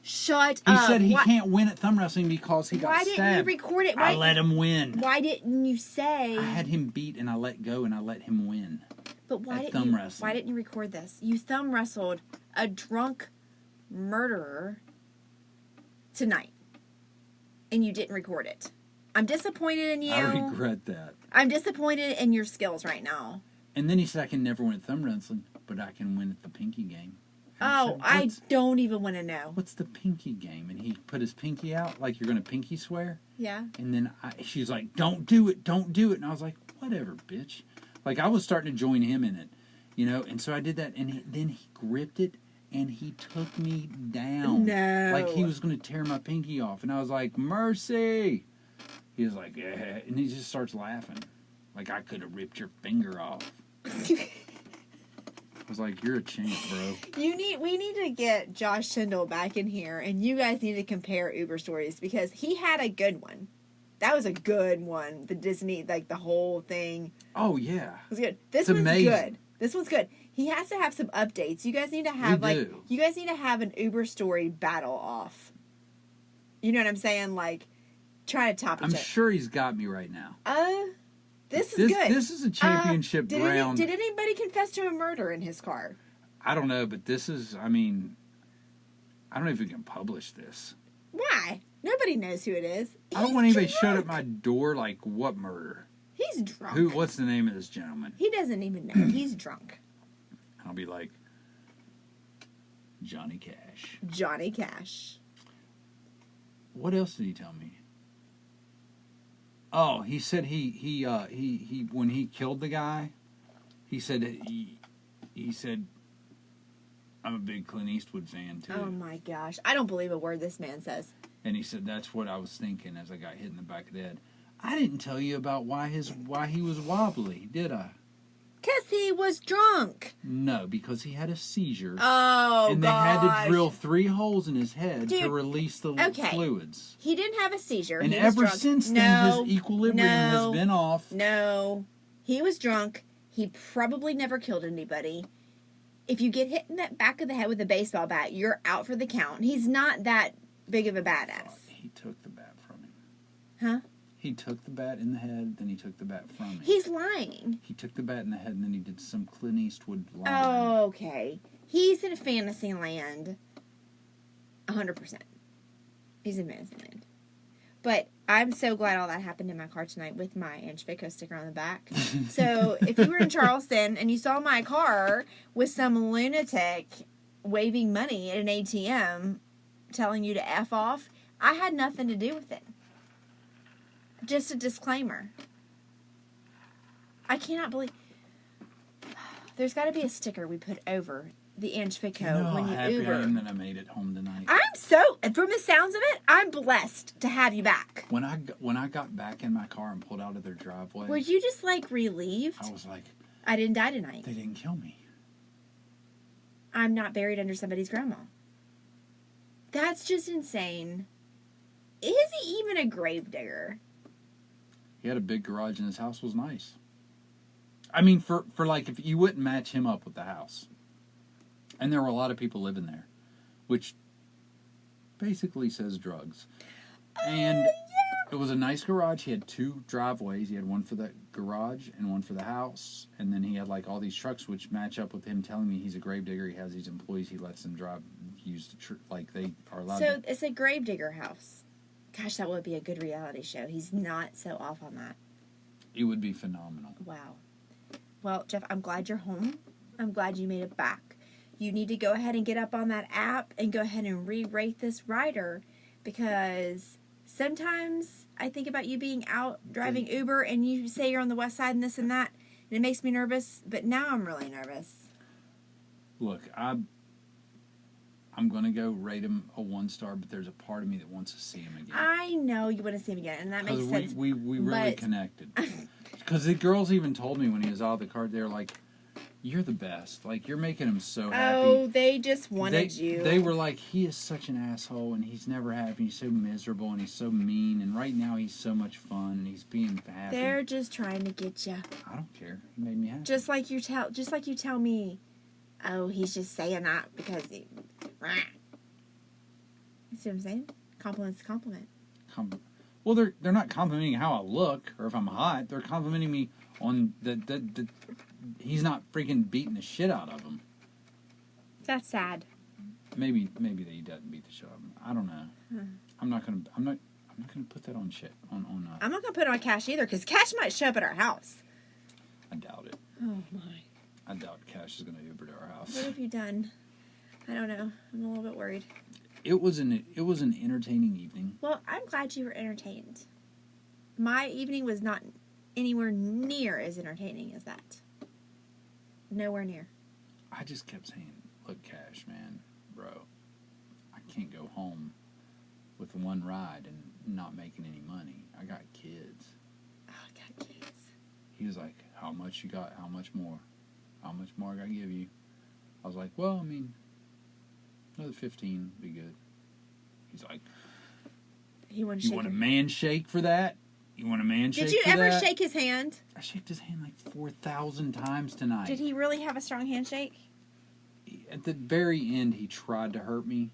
Shut He up. said he can't win at thumb wrestling because he got stabbed. Why didn't you record it? I let him win. Why didn't you say? I had him beat and I let go and I let him win. But why wrestling. Why didn't you record this? You thumb wrestled a drunk murderer tonight, and you didn't record it. I'm disappointed in you. I regret that. I'm disappointed in your skills right now. And then he said, I can never win at thumb wrestling, but I can win at the pinky game. And Oh, I don't even want to know. What's the pinky game? And he put his pinky out like you're going to pinky swear. Yeah. And then she's like, don't do it. And I was like, whatever, bitch. Like, I was starting to join him in it, you know. And so I did that, and then he gripped it, and he took me down. No. Like he was going to tear my pinky off. And I was like, mercy. He was like, eh. And he just starts laughing. Like, I could have ripped your finger off. I was like, you're a champ, bro. We need to get Josh Tyndall back in here, and you guys need to compare Uber stories, because he had a good one. That was a good one. The Disney, like the whole thing. Oh, yeah. Was good. This It's one's amazing. good. This one's good. He has to have some updates. You guys need to have you guys need to have an Uber story battle off. You know what I'm saying? Like, try to top each other. I'm sure he's got me right now. This is good. This is a championship round. Did anybody confess to a murder in his car? I don't know, but this is, I mean, I don't know if we can publish this. Why? Nobody knows who it is. I don't want anybody shut at my door like, what murder? He's drunk. What's the name of this gentleman? He doesn't even know. He's drunk. I'll be like, Johnny Cash. Johnny Cash. What else did he tell me? Oh, he said he when he killed the guy, he said he said, I'm a big Clint Eastwood fan too. Oh my gosh. I don't believe a word this man says. And he said, that's what I was thinking as I got hit in the back of the head. I didn't tell you about why he was wobbly, did I? Because he was drunk. No, because he had a seizure. Oh, and they had to drill 3 holes in his head to release the fluids. He didn't have a seizure. And he was ever drunk. since then, his equilibrium has been off. No. He was drunk. He probably never killed anybody. If you get hit in the back of the head with a baseball bat, you're out for the count. He's not that big of a badass. He took the bat from him. Huh? He took the bat in the head, then he took the bat from him. He's lying. He took the bat in the head, and then he did some Clint Eastwood line. Oh, okay. He's in fantasy land. 100%. He's in fantasy land. But I'm so glad all that happened in my car tonight with my Ange Fico sticker on the back. So if you were in Charleston and you saw my car with some lunatic waving money at an ATM telling you to F off, I had nothing to do with it. Just a disclaimer. I cannot believe... There's got to be a sticker we put over the Ange Fico when you happy Uber. I am that I made it home tonight. From the sounds of it, I'm blessed to have you back. When I got back in my car and pulled out of their driveway, Were you just like relieved? I was like, I didn't die tonight. they didn't kill me. I'm not buried under somebody's grandma. That's just insane. Is he even a gravedigger? He had a big garage and his house was nice. I mean, for like, if you wouldn't match him up with the house. And there were a lot of people living there, which basically says drugs. And it was a nice garage. He had 2 driveways. He had one for the garage and one for the house. And then he had like all these trucks, which match up with him telling me he's a gravedigger. He has these employees. He lets them use the like they are allowed So it's a gravedigger house. Gosh, that would be a good reality show. He's not so off on that. It would be phenomenal. Wow. Well, Jeff, I'm glad you're home. I'm glad you made it back. You need to go ahead and get up on that app and go ahead and re-rate this rider, because sometimes I think about you being out driving Uber and you say you're on the west side and this and that, and it makes me nervous, but now I'm really nervous. Look, I'm going to go rate him a 1-star, but there's a part of me that wants to see him again. I know you want to see him again, and that makes sense. We really connected. Because the girls even told me when he was out of the car, they were like, you're the best. Like, you're making him so happy. Oh, they just wanted you. They were like, he is such an asshole, and he's never happy. He's so miserable, and he's so mean, and right now he's so much fun, and he's being happy. They're just trying to get you. I don't care. He made me happy. Just like you tell me, oh, he's just saying that because he... You see what I'm saying? Compliment's a compliment. Well, they're not complimenting how I look or if I'm hot. They're complimenting me on the he's not freaking beating the shit out of him. That's sad. Maybe he doesn't beat the shit out of him. I don't know. I'm not gonna put that on shit on. I'm not gonna put it on Cash either, because Cash might show up at our house. I doubt it. Oh my. I doubt Cash is gonna Uber to our house. What have you done? I don't know. I'm a little bit worried. It was an entertaining evening. Well, I'm glad you were entertained. My evening was not anywhere near as entertaining as that. Nowhere near. I just kept saying, look, Cash, man, bro, I can't go home with one ride and not making any money. I got kids. Oh, I got kids. He was like, how much you got? How much more? How much more I got to give you? I was like, well, I mean, another 15 would be good. He's like, you want a man shake for that? You want a man shake for that? Did you ever shake his hand? I shook his hand like 4,000 times tonight. Did he really have a strong handshake? At the very end, he tried to hurt me.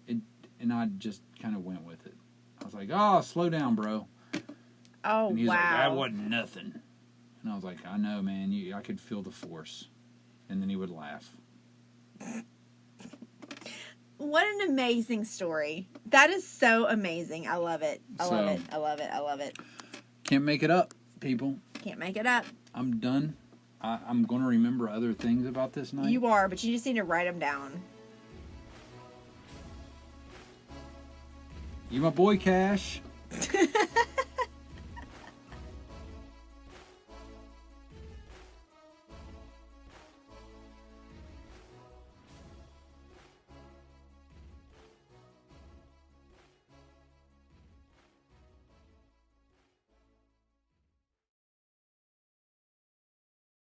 And I just kind of went with it. I was like, oh, slow down, bro. Oh, and he was wow. like, that wasn't nothing. And I was like, I know, man. I could feel the force. And then he would laugh. What an amazing story. That is so amazing. I love it. I love it. Can't make it up, people. Can't make it up. I'm done. I'm going to remember other things about this night. You are, but you just need to write them down. You my boy, Cash.